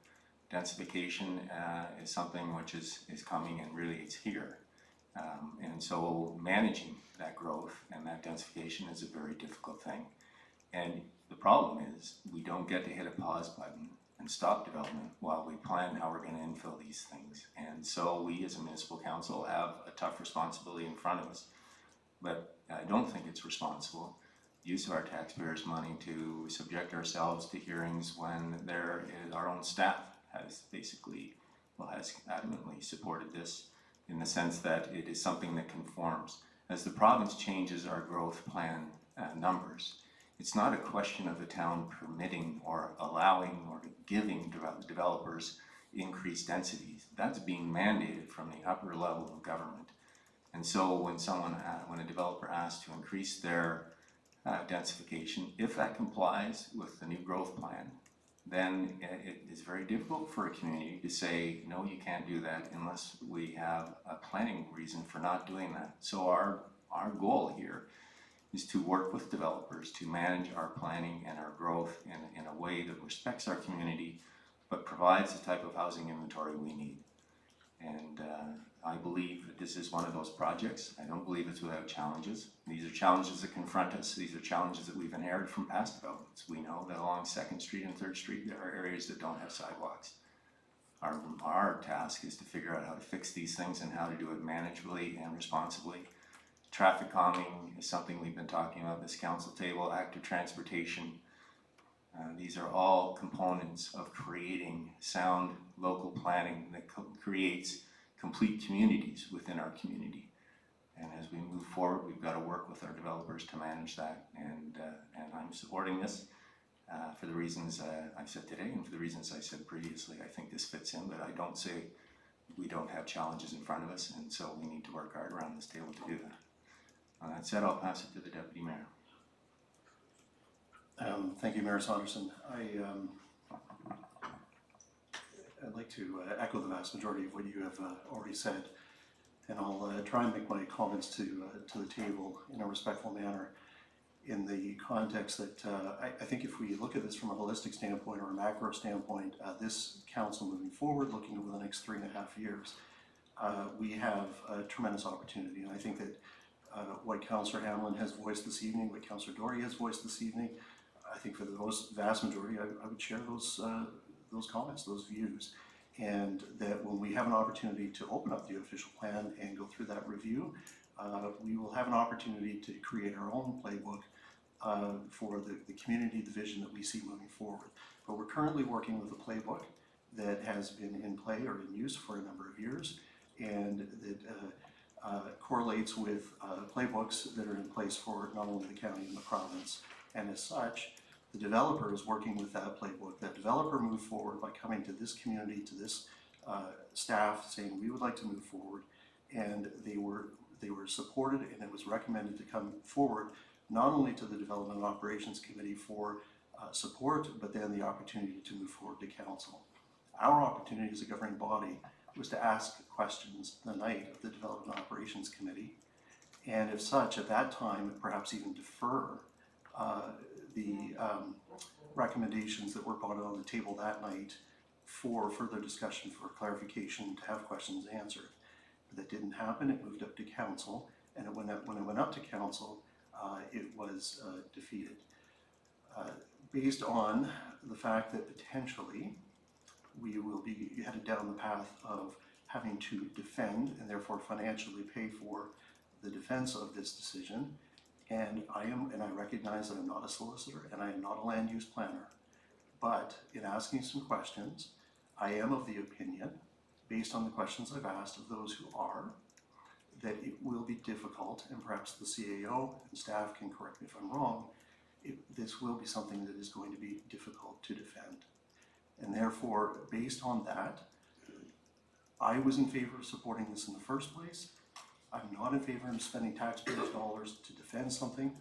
Densification is something which is coming, and really it's here. And so managing that growth and that densification is a very difficult thing. And the problem is we don't get to hit a pause button and stop development while we plan how we're going to infill these things. And so we as a municipal council have a tough responsibility in front of us. But I don't think it's responsible use of our taxpayers' money to subject ourselves to hearings when our own staff has adamantly supported this, in the sense that it is something that conforms. As the province changes our growth plan numbers, it's not a question of the town permitting or allowing or giving developers increased densities. That's being mandated from the upper level of government. And so when a developer asks to increase their densification, if that complies with the new growth plan, then it is very difficult for a community to say, no, you can't do that unless we have a planning reason for not doing that. So our goal here is to work with developers to manage our planning and our growth in a way that respects our community, but provides the type of housing inventory we need. And I believe that this is one of those projects. I don't believe it's without challenges. These are challenges that confront us. These are challenges that we've inherited from past developments. We know that along 2nd Street and 3rd Street, there are areas that don't have sidewalks. Our task is to figure out how to fix these things and how to do it manageably and responsibly. Traffic calming is something we've been talking about at this council table. Active transportation. These are all components of creating sound local planning that creates complete communities within our community. And as we move forward, we've got to work with our developers to manage that. And I'm supporting this for the reasons I've said today and for the reasons I said previously. I think this fits in, but I don't say we don't have challenges in front of us, and so we need to work hard around this table to do that. That said, I'll pass it to the Deputy Mayor. Thank you, Mayor Saunderson. I'd like to echo the vast majority of what you have already said, and I'll try and make my comments to the table in a respectful manner, in the context that I think if we look at this from a holistic standpoint or a macro standpoint, this council moving forward, looking over the next 3.5 years, we have a tremendous opportunity. And I think that what Councillor Hamlin has voiced this evening, what Councillor Doherty has voiced this evening, I think for the vast majority, I would share those comments, those views. And that when we have an opportunity to open up the official plan and go through that review, we will have an opportunity to create our own playbook for the community, the vision that we see moving forward. But we're currently working with a playbook that has been in play or in use for a number of years, and that correlates with playbooks that are in place for not only the county and the province. And as such, the developer is working with that playbook. That developer moved forward by coming to this community, to this staff, saying we would like to move forward, and they were supported, and it was recommended to come forward not only to the Development and Operations Committee for support, but then the opportunity to move forward to council. Our opportunity as a governing body was to ask questions the night of the Development and Operations Committee, and if such, at that time, perhaps even defer the recommendations that were brought on the table that night for further discussion, for clarification, to have questions answered. That didn't happen. It moved up to council, and when it went up to council, it was defeated. Based on the fact that potentially we will be headed down the path of having to defend and therefore financially pay for the defense of this decision, and I recognize that I'm not a solicitor and I am not a land use planner, but in asking some questions, I am of the opinion, based on the questions I've asked of those who are, that it will be difficult, and perhaps the CAO and staff can correct me if I'm wrong, this will be something that is going to be difficult to defend. And therefore, based on that, I was in favor of supporting this in the first place. I'm not in favor of spending taxpayers' dollars to defend something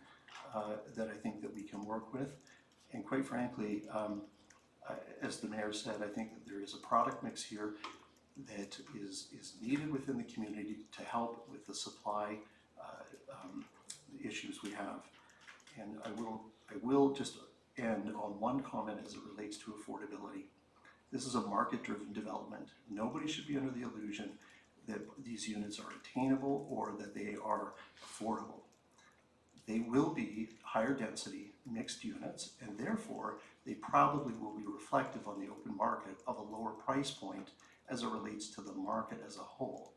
that I think that we can work with. And quite frankly, as the mayor said, I think that there is a product mix here that is needed within the community to help with the supply issues we have. And I will just end on one comment as it relates to affordability. This is a market-driven development. Nobody should be under the illusion that these units are attainable or that they are affordable. They will be higher density mixed units, and therefore they probably will be reflective on the open market of a lower price point as it relates to the market as a whole.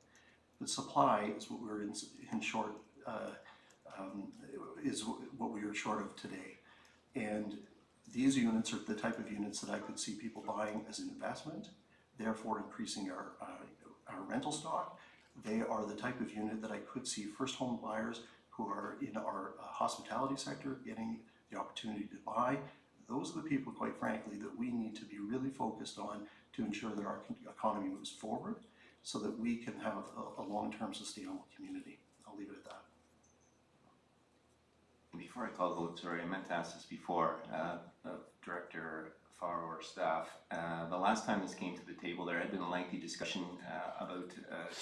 But supply is what we're in short is what we are short of today. And these units are the type of units that I could see people buying as an investment, therefore increasing our rental stock. They are the type of unit that I could see first home buyers who are in our hospitality sector getting the opportunity to buy. Those are the people, quite frankly, that we need to be really focused on to ensure that our economy moves forward so that we can have a long-term sustainable community. I'll leave it at that. Before I call the vote, sorry, I meant to ask this before, Director Farr or staff. The last time this came to the table, there had been a lengthy discussion about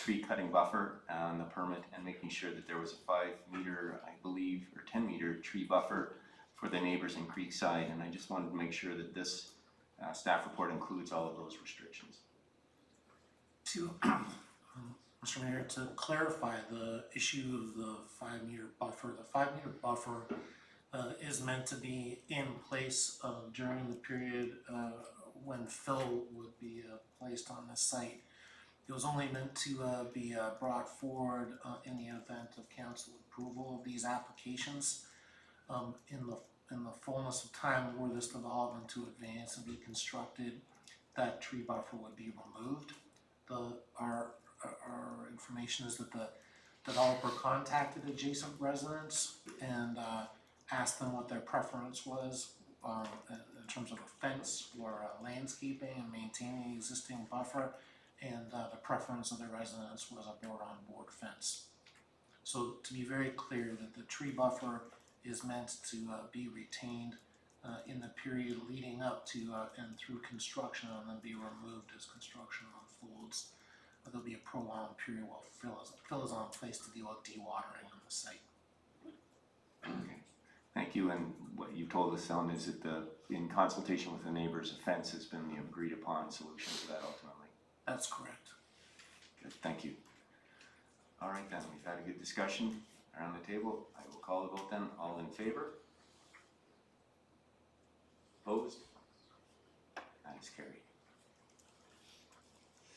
tree cutting buffer on the permit and making sure that there was a 5 meter, I believe, or 10 meter tree buffer for the neighbors in Creekside, and I just wanted to make sure that this staff report includes all of those restrictions. To Mr. Mayor, to clarify the issue of the 5 meter buffer, the 5 meter buffer is meant to be in place during the period when fill would be placed on the site. It was only meant to be brought forward in the event of council approval of these applications. In the fullness of time, were this development to advance and be constructed, that tree buffer would be removed. Our information is that the developer contacted adjacent residents and asked them what their preference was in terms of a fence or landscaping and maintaining the existing buffer, and the preference of the residents was a board-on-board fence. So to be very clear, that the tree buffer is meant to be retained in the period leading up to and through construction, and then be removed as construction unfolds. There'll be a prolonged period while fill is on place to deal with dewatering on the site. Okay. Thank you, and what you told us, Ellen, is that in consultation with the neighbors, a fence has been the agreed upon solution to that ultimately. That's correct. Good, thank you. All right then, we've had a good discussion around the table. I will call the vote then. All in favor? Opposed? That is carried.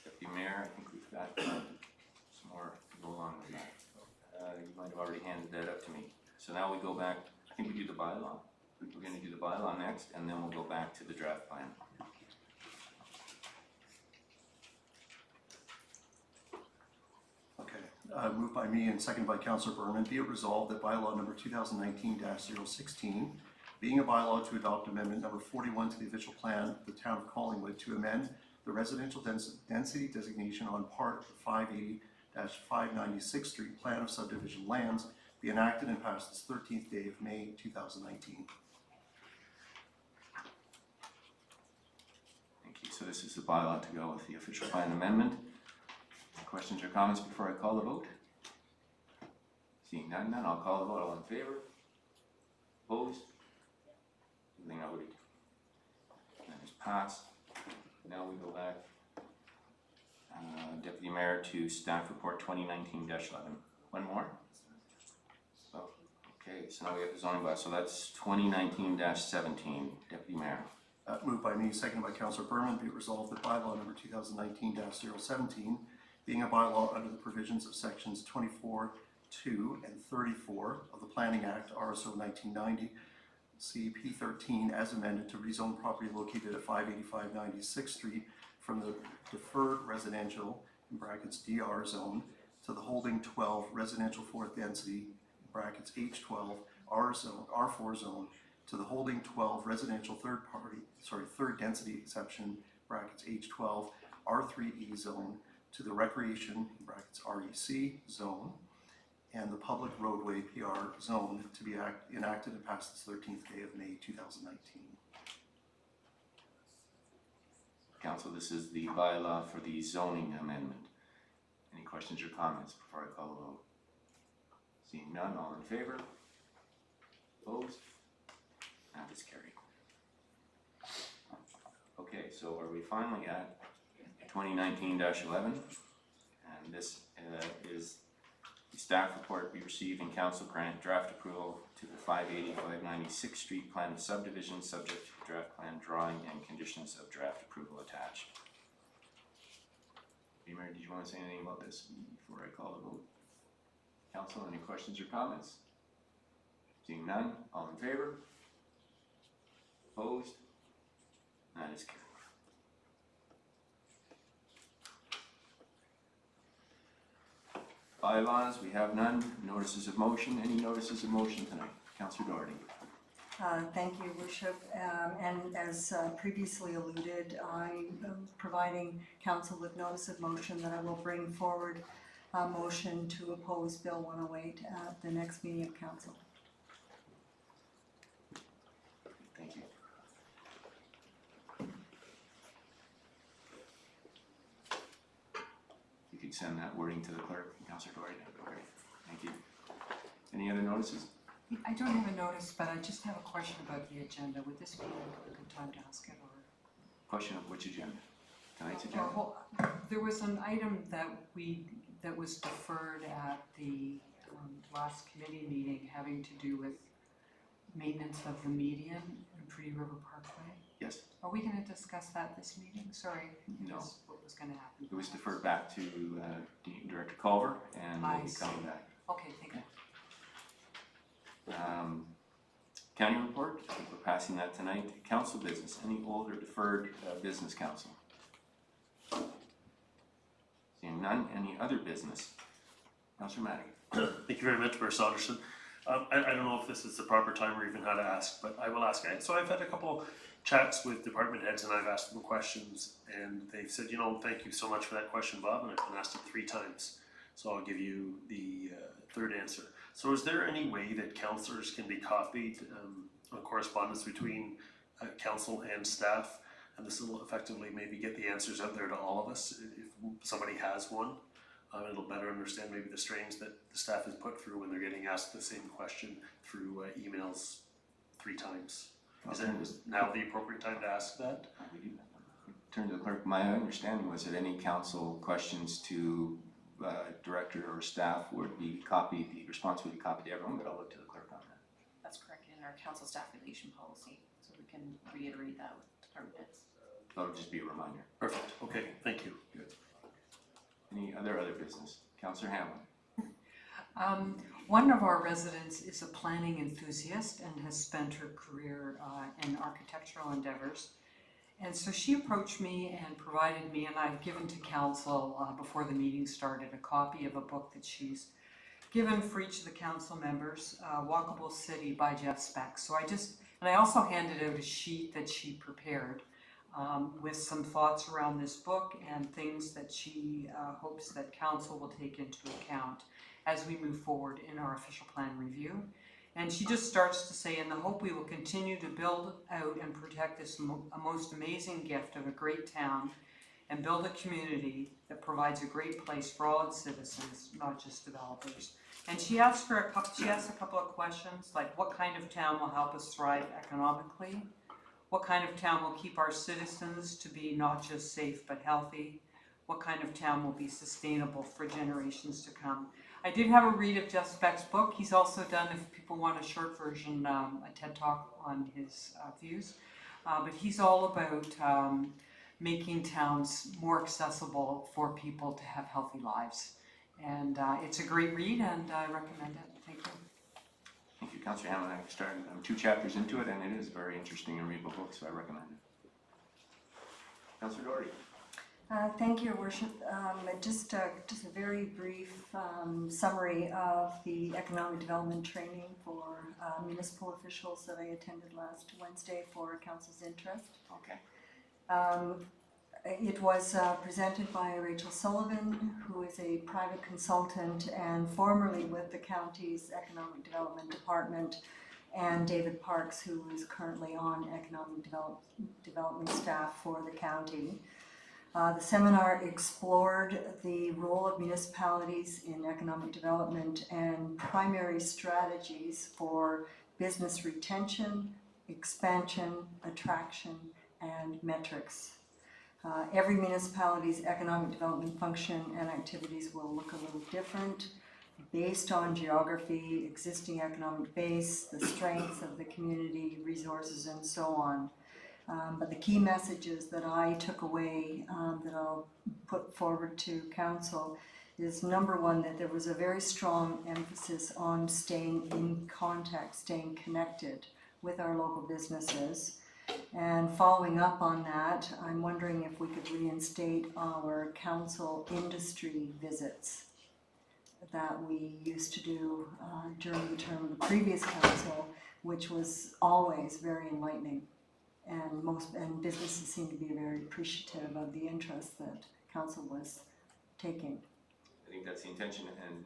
Deputy Mayor, I think we've got some more to go along with that. You might have already handed that up to me. So now we go back, I think we do the bylaw. We're going to do the bylaw next, and then we'll go back to the draft plan. Okay, moved by me and seconded by Councillor Berman, be it resolved that bylaw number 2019-016, being a bylaw to adopt amendment number 41 to the official plan of the town of Collingwood to amend the residential density designation on part of the 580-596 Street Plan of Subdivision Lands be enacted and passed this 13th day of May 2019. Thank you. So this is the bylaw to go with the official plan amendment. Any questions or comments before I call the vote? Seeing none, I'll call the vote. All in favor? Opposed? Duly noted. That is passed. Now we go back, Deputy Mayor, to staff report 2019-11. One more? Oh, okay, so now we have the zoning bylaw, so that's 2019-17. Deputy Mayor. Moved by me, seconded by Councillor Berman, be it resolved that bylaw number 2019-017, being a bylaw under the provisions of sections 24, 2, and 34 of the Planning Act, RSO 1990, CP 13, as amended to rezone property located at 585 96th Street from the deferred residential, in brackets DR zone, to the holding 12 residential fourth density, in brackets H12 R zone, R4 zone, to the holding 12 residential third density exception, brackets H12 R3E zone, to the recreation, in brackets REC zone, and the public roadway PR zone to be enacted and passed this 13th day of May 2019. Council, this is the bylaw for the zoning amendment. Any questions or comments before I call the vote? Seeing none, all in favor? Opposed? That is carried. Okay, so are we finally at 2019-11? And this is the staff report we received in council grant draft approval to the 585 96th Street plan of subdivision subject to the draft plan drawing and conditions of draft approval attached. Mayor, did you want to say anything about this before I call the vote? Council, any questions or comments? Seeing none, all in favor? Opposed? That is carried. Bylaws, we have none. Notices of motion, any notices of motion tonight? Councillor Doherty. Thank you, Worship. And as previously alluded, I am providing council with notice of motion that I will bring forward a motion to oppose Bill 108 at the next meeting of council. Thank you. You could send that wording to the clerk, Councillor Doherty. Okay, thank you. Any other notices? I don't have a notice, but I just have a question about the agenda. Would this be a good time to ask it, or? Question of which agenda? Tonight's agenda? There was an item that was deferred at the last committee meeting having to do with maintenance of the median in Pretty River Parkway. Yes. Are we going to discuss that this meeting? Sorry, No. what was going to happen? It was deferred back to Director Culver, and we'll I be see. coming back. Okay, thank you. County report, I think we're passing that tonight. Council business, any old or deferred business, council? Seeing none, any other business? Councillor Matty. Thank you very much, Mayor Saunderson. I don't know if this is the proper time or even how to ask, but I will ask. So I've had a couple chats with department heads and I've asked them questions and they've said, you know, thank you so much for that question, Bob, and I've been asked it 3 times. So I'll give you the third answer. So is there any way that councillors can be copied on correspondence between council and staff? And this will effectively maybe get the answers out there to all of us. If somebody has one, it'll better understand maybe the strains that the staff has put through when they're getting asked the same question through emails 3 times. Is now the appropriate time to ask that? We do. Turn to the clerk. My understanding was that any council questions to director or staff would be copied, the response would be copied to everyone, but I'll look to the clerk on that. That's correct, in our council staff relation policy, so we can reiterate that with department heads. That'll just be a reminder. Perfect, okay, thank you. Good. Any other business? Councillor Hamlin. One of our residents is a planning enthusiast and has spent her career in architectural endeavors. And so she approached me and provided me, and I've given to council before the meeting started, a copy of a book that she's given for each of the council members, Walkable City by Jeff Speck. So I also handed out a sheet that she prepared with some thoughts around this book and things that she hopes that council will take into account as we move forward in our official plan review. And she just starts to say, in the hope we will continue to build out and protect this most amazing gift of a great town and build a community that provides a great place for all its citizens, not just developers. And she asked a couple of questions, like what kind of town will help us thrive economically? What kind of town will keep our citizens to be not just safe but healthy? What kind of town will be sustainable for generations to come? I did have a read of Jeff Speck's book. He's also done, if people want a short version, a TED Talk on his views. But he's all about making towns more accessible for people to have healthy lives. And it's a great read, and I recommend it. Thank you. Thank you, Councillor Hammond. I started, I'm 2 chapters into it, and it is a very interesting and readable book, so I recommend it. Councillor Doherty. Thank you, Your Worship. Just a very brief summary of the economic development training for municipal officials that I attended last Wednesday for Council's interest. Okay. It was presented by Rachel Sullivan, who is a private consultant and formerly with the county's economic development department, and David Parks, who is currently on economic development staff for the county. The seminar explored the role of municipalities in economic development and primary strategies for business retention, expansion, attraction, and metrics. Every municipality's economic development function and activities will look a little different based on geography, existing economic base, the strengths of the community, resources, and so on. But the key messages that I took away that I'll put forward to Council is number one, that there was a very strong emphasis on staying in contact, staying connected with our local businesses. And following up on that, I'm wondering if we could reinstate our council industry visits that we used to do during the term of the previous council, which was always very enlightening. And businesses seem to be very appreciative of the interest that council was taking. I think that's the intention, and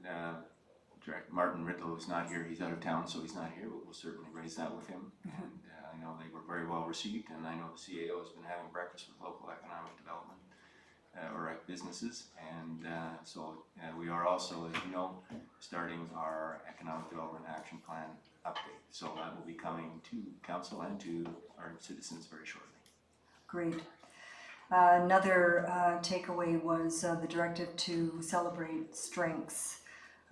Director Martin Riddle is not here. He's out of town, so he's not here, but we'll certainly raise that with him. Mm-hmm. And I know they were very well received, and I know the CAO has been having breakfast with local economic development or businesses, and so we are also, as you know, starting our economic development action plan update. So that will be coming to council and to our citizens very shortly. Great. Another takeaway was the directive to celebrate strengths.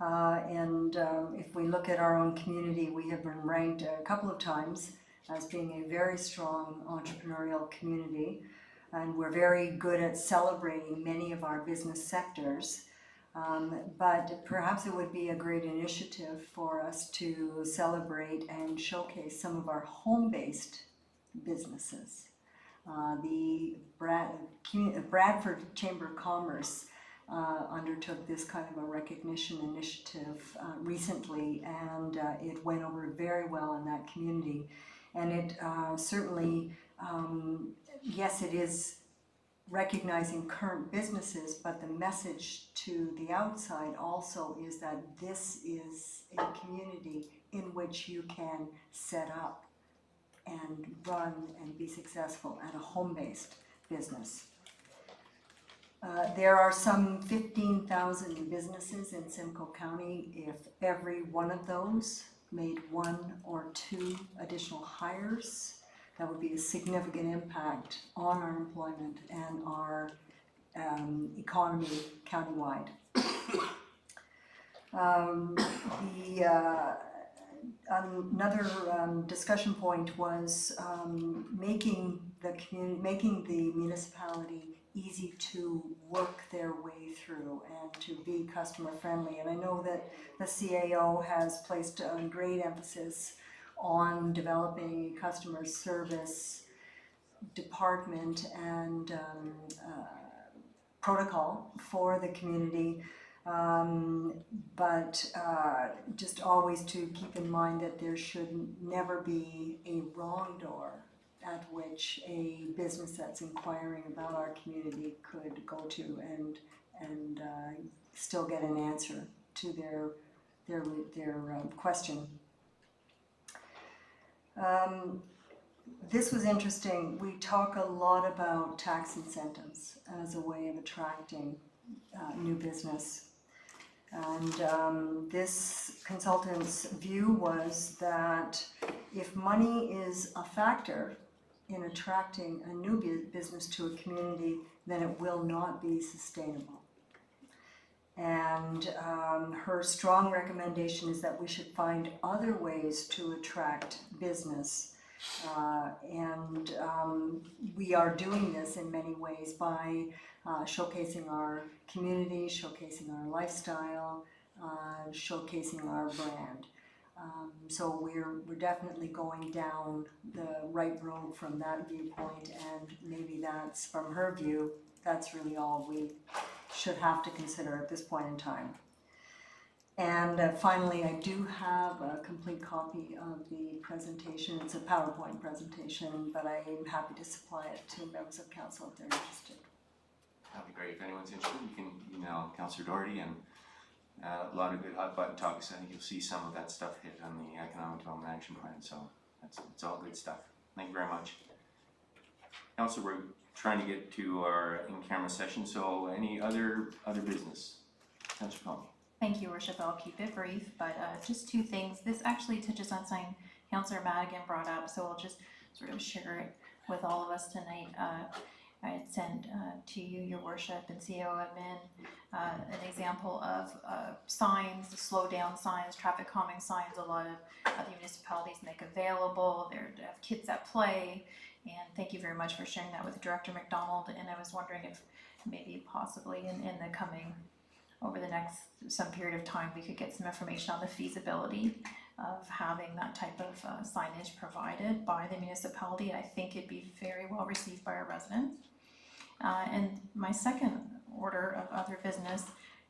If we look at our own community, we have been ranked a couple of times as being a very strong entrepreneurial community, and we're very good at celebrating many of our business sectors. But perhaps it would be a great initiative for us to celebrate and showcase some of our home-based businesses. The Bradford Chamber of Commerce undertook this kind of a recognition initiative recently, and it went over very well in that community. And it certainly, yes, it is recognizing current businesses, but the message to the outside also is that this is a community in which you can set up and run and be successful at a home-based business. There are some 15,000 businesses in Simcoe County. If every one of those made 1 or 2 additional hires, that would be a significant impact on our employment and our economy countywide. Another discussion point was making the municipality easy to work their way through and to be customer friendly. And I know that the CAO has placed a great emphasis on developing a customer service department and protocol for the community, but just always to keep in mind that there should never be a wrong door at which a business that's inquiring about our community could go to and still get an answer to their question. This was interesting. We talk a lot about tax incentives as a way of attracting new business. And this consultant's view was that if money is a factor in attracting a new business to a community, then it will not be sustainable. And her strong recommendation is that we should find other ways to attract business. We are doing this in many ways by showcasing our community, showcasing our lifestyle, showcasing our brand. So we're definitely going down the right road from that viewpoint, and maybe that's, from her view, that's really all we should have to consider at this point in time. And finally, I do have a complete copy of the presentation. It's a PowerPoint presentation, but I am happy to supply it to members of council if they're interested. That'd be great. If anyone's interested, you can email Councillor Doherty, and a lot of good hot button topics. I think you'll see some of that stuff hit on the Economic Development Action Plan, so it's all good stuff. Thank you very much. Councillor, we're trying to get to our in-camera session, so any other business? Councillor Conley. Thank you, Worship. I'll keep it brief, but just two things. This actually touches on something Councillor Madigan brought up, so I'll just sort of share it with all of us tonight. I had sent to you, Your Worship, and CEO admin an example of signs, the slow down signs, traffic calming signs. A lot of the municipalities make available. They have kids at play, and thank you very much for sharing that with Director McDonald. And I was wondering if maybe possibly in the coming, over the next some period of time, we could get some information on the feasibility of having that type of signage provided by the municipality. I think it'd be very well received by our residents. And my second order of other business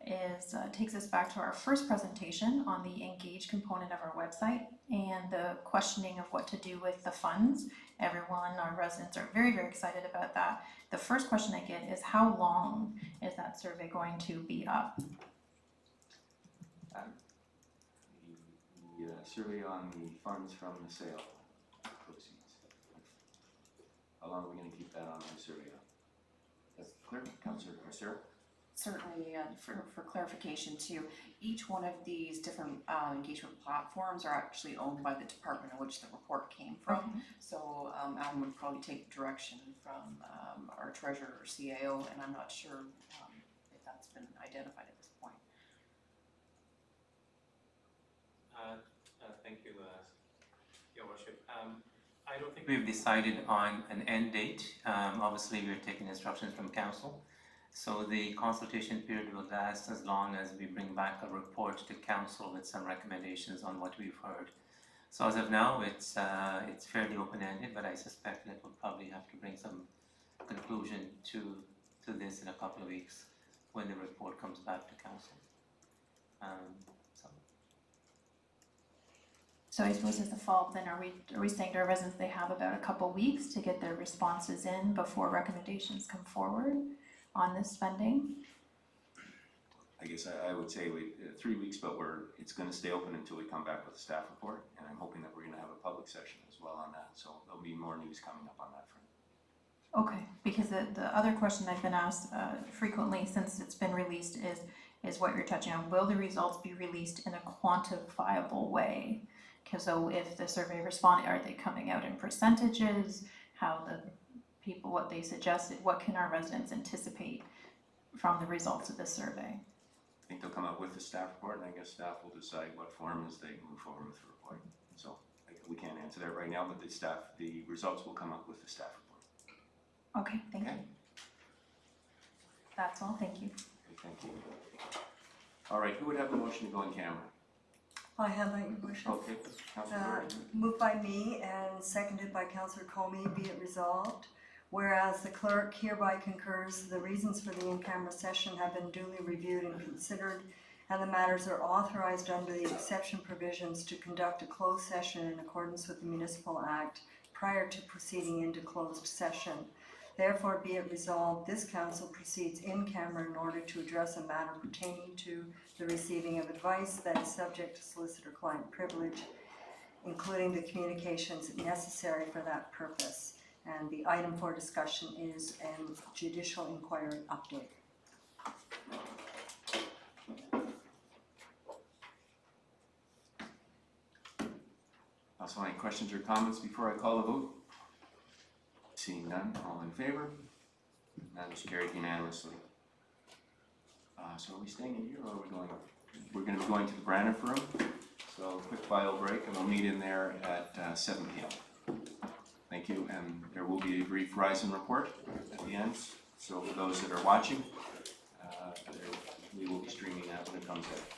is takes us back to our first presentation on the engage component of our website and the questioning of what to do with the funds. Everyone, our residents, are very, very excited about that. The first question I get is, how long is that survey going to be up? The survey on the funds from the sale proceeds. How long are we going to keep that on the survey? That's clear, Councillor Sarah? Certainly, for clarification too, each one of these different engagement platforms are actually owned by the department in which the report came from. Okay. So Adam would probably take direction from our treasurer or CAO, and I'm not sure if that's been identified at this point. Thank you, Your Worship. I don't think we've decided on an end date. Obviously, we're taking instructions from council. So the consultation period will last as long as we bring back a report to council with some recommendations on what we've heard. So as of now, it's fairly open-ended, but I suspect that we'll probably have to bring some conclusion to this in a couple of weeks when the report comes back to council. So I suppose as a follow-up then, are we saying to our residents they have about a couple weeks to get their responses in before recommendations come forward on this spending? I guess I would say 3 weeks, but it's going to stay open until we come back with a staff report, and I'm hoping that we're going to have a public session as well on that, so there'll be more news coming up on that front. Okay, because the other question I've been asked frequently since it's been released is what you're touching on. Will the results be released in a quantifiable way? So if the survey responded, are they coming out in percentages? How the people, what they suggested, what can our residents anticipate from the results of the survey? I think they'll come up with a staff report, and I guess staff will decide what form as they move forward with the report. So we can't answer that right now, but the results will come up with the staff report. Okay, thank you. That's all, thank you. Okay, thank you. All right, who would have the motion to go in camera? I have that, Your Worship. Okay, Councillor Doherty. Moved by me and seconded by Councillor Comey, be it resolved. Whereas the clerk hereby concurs the reasons for the in-camera session have been duly reviewed and considered, and the matters are authorized under the exception provisions to conduct a closed session in accordance with the Municipal Act prior to proceeding into closed session. Therefore, be it resolved, this council proceeds in camera in order to address a matter pertaining to the receiving of advice that is subject to solicitor-client privilege, including the communications necessary for that purpose. And the item for discussion is a judicial inquiry update. Also, any questions or comments before I call the vote? Seeing none, all in favor? That is carried unanimously. So are we staying in here or are we going? We're going to be going to the Braniff room. So quick bio break and we'll meet in there at 7 p.m. Thank you, and there will be a brief Verizon report at the end. So for those that are watching, we will be streaming that when it comes out.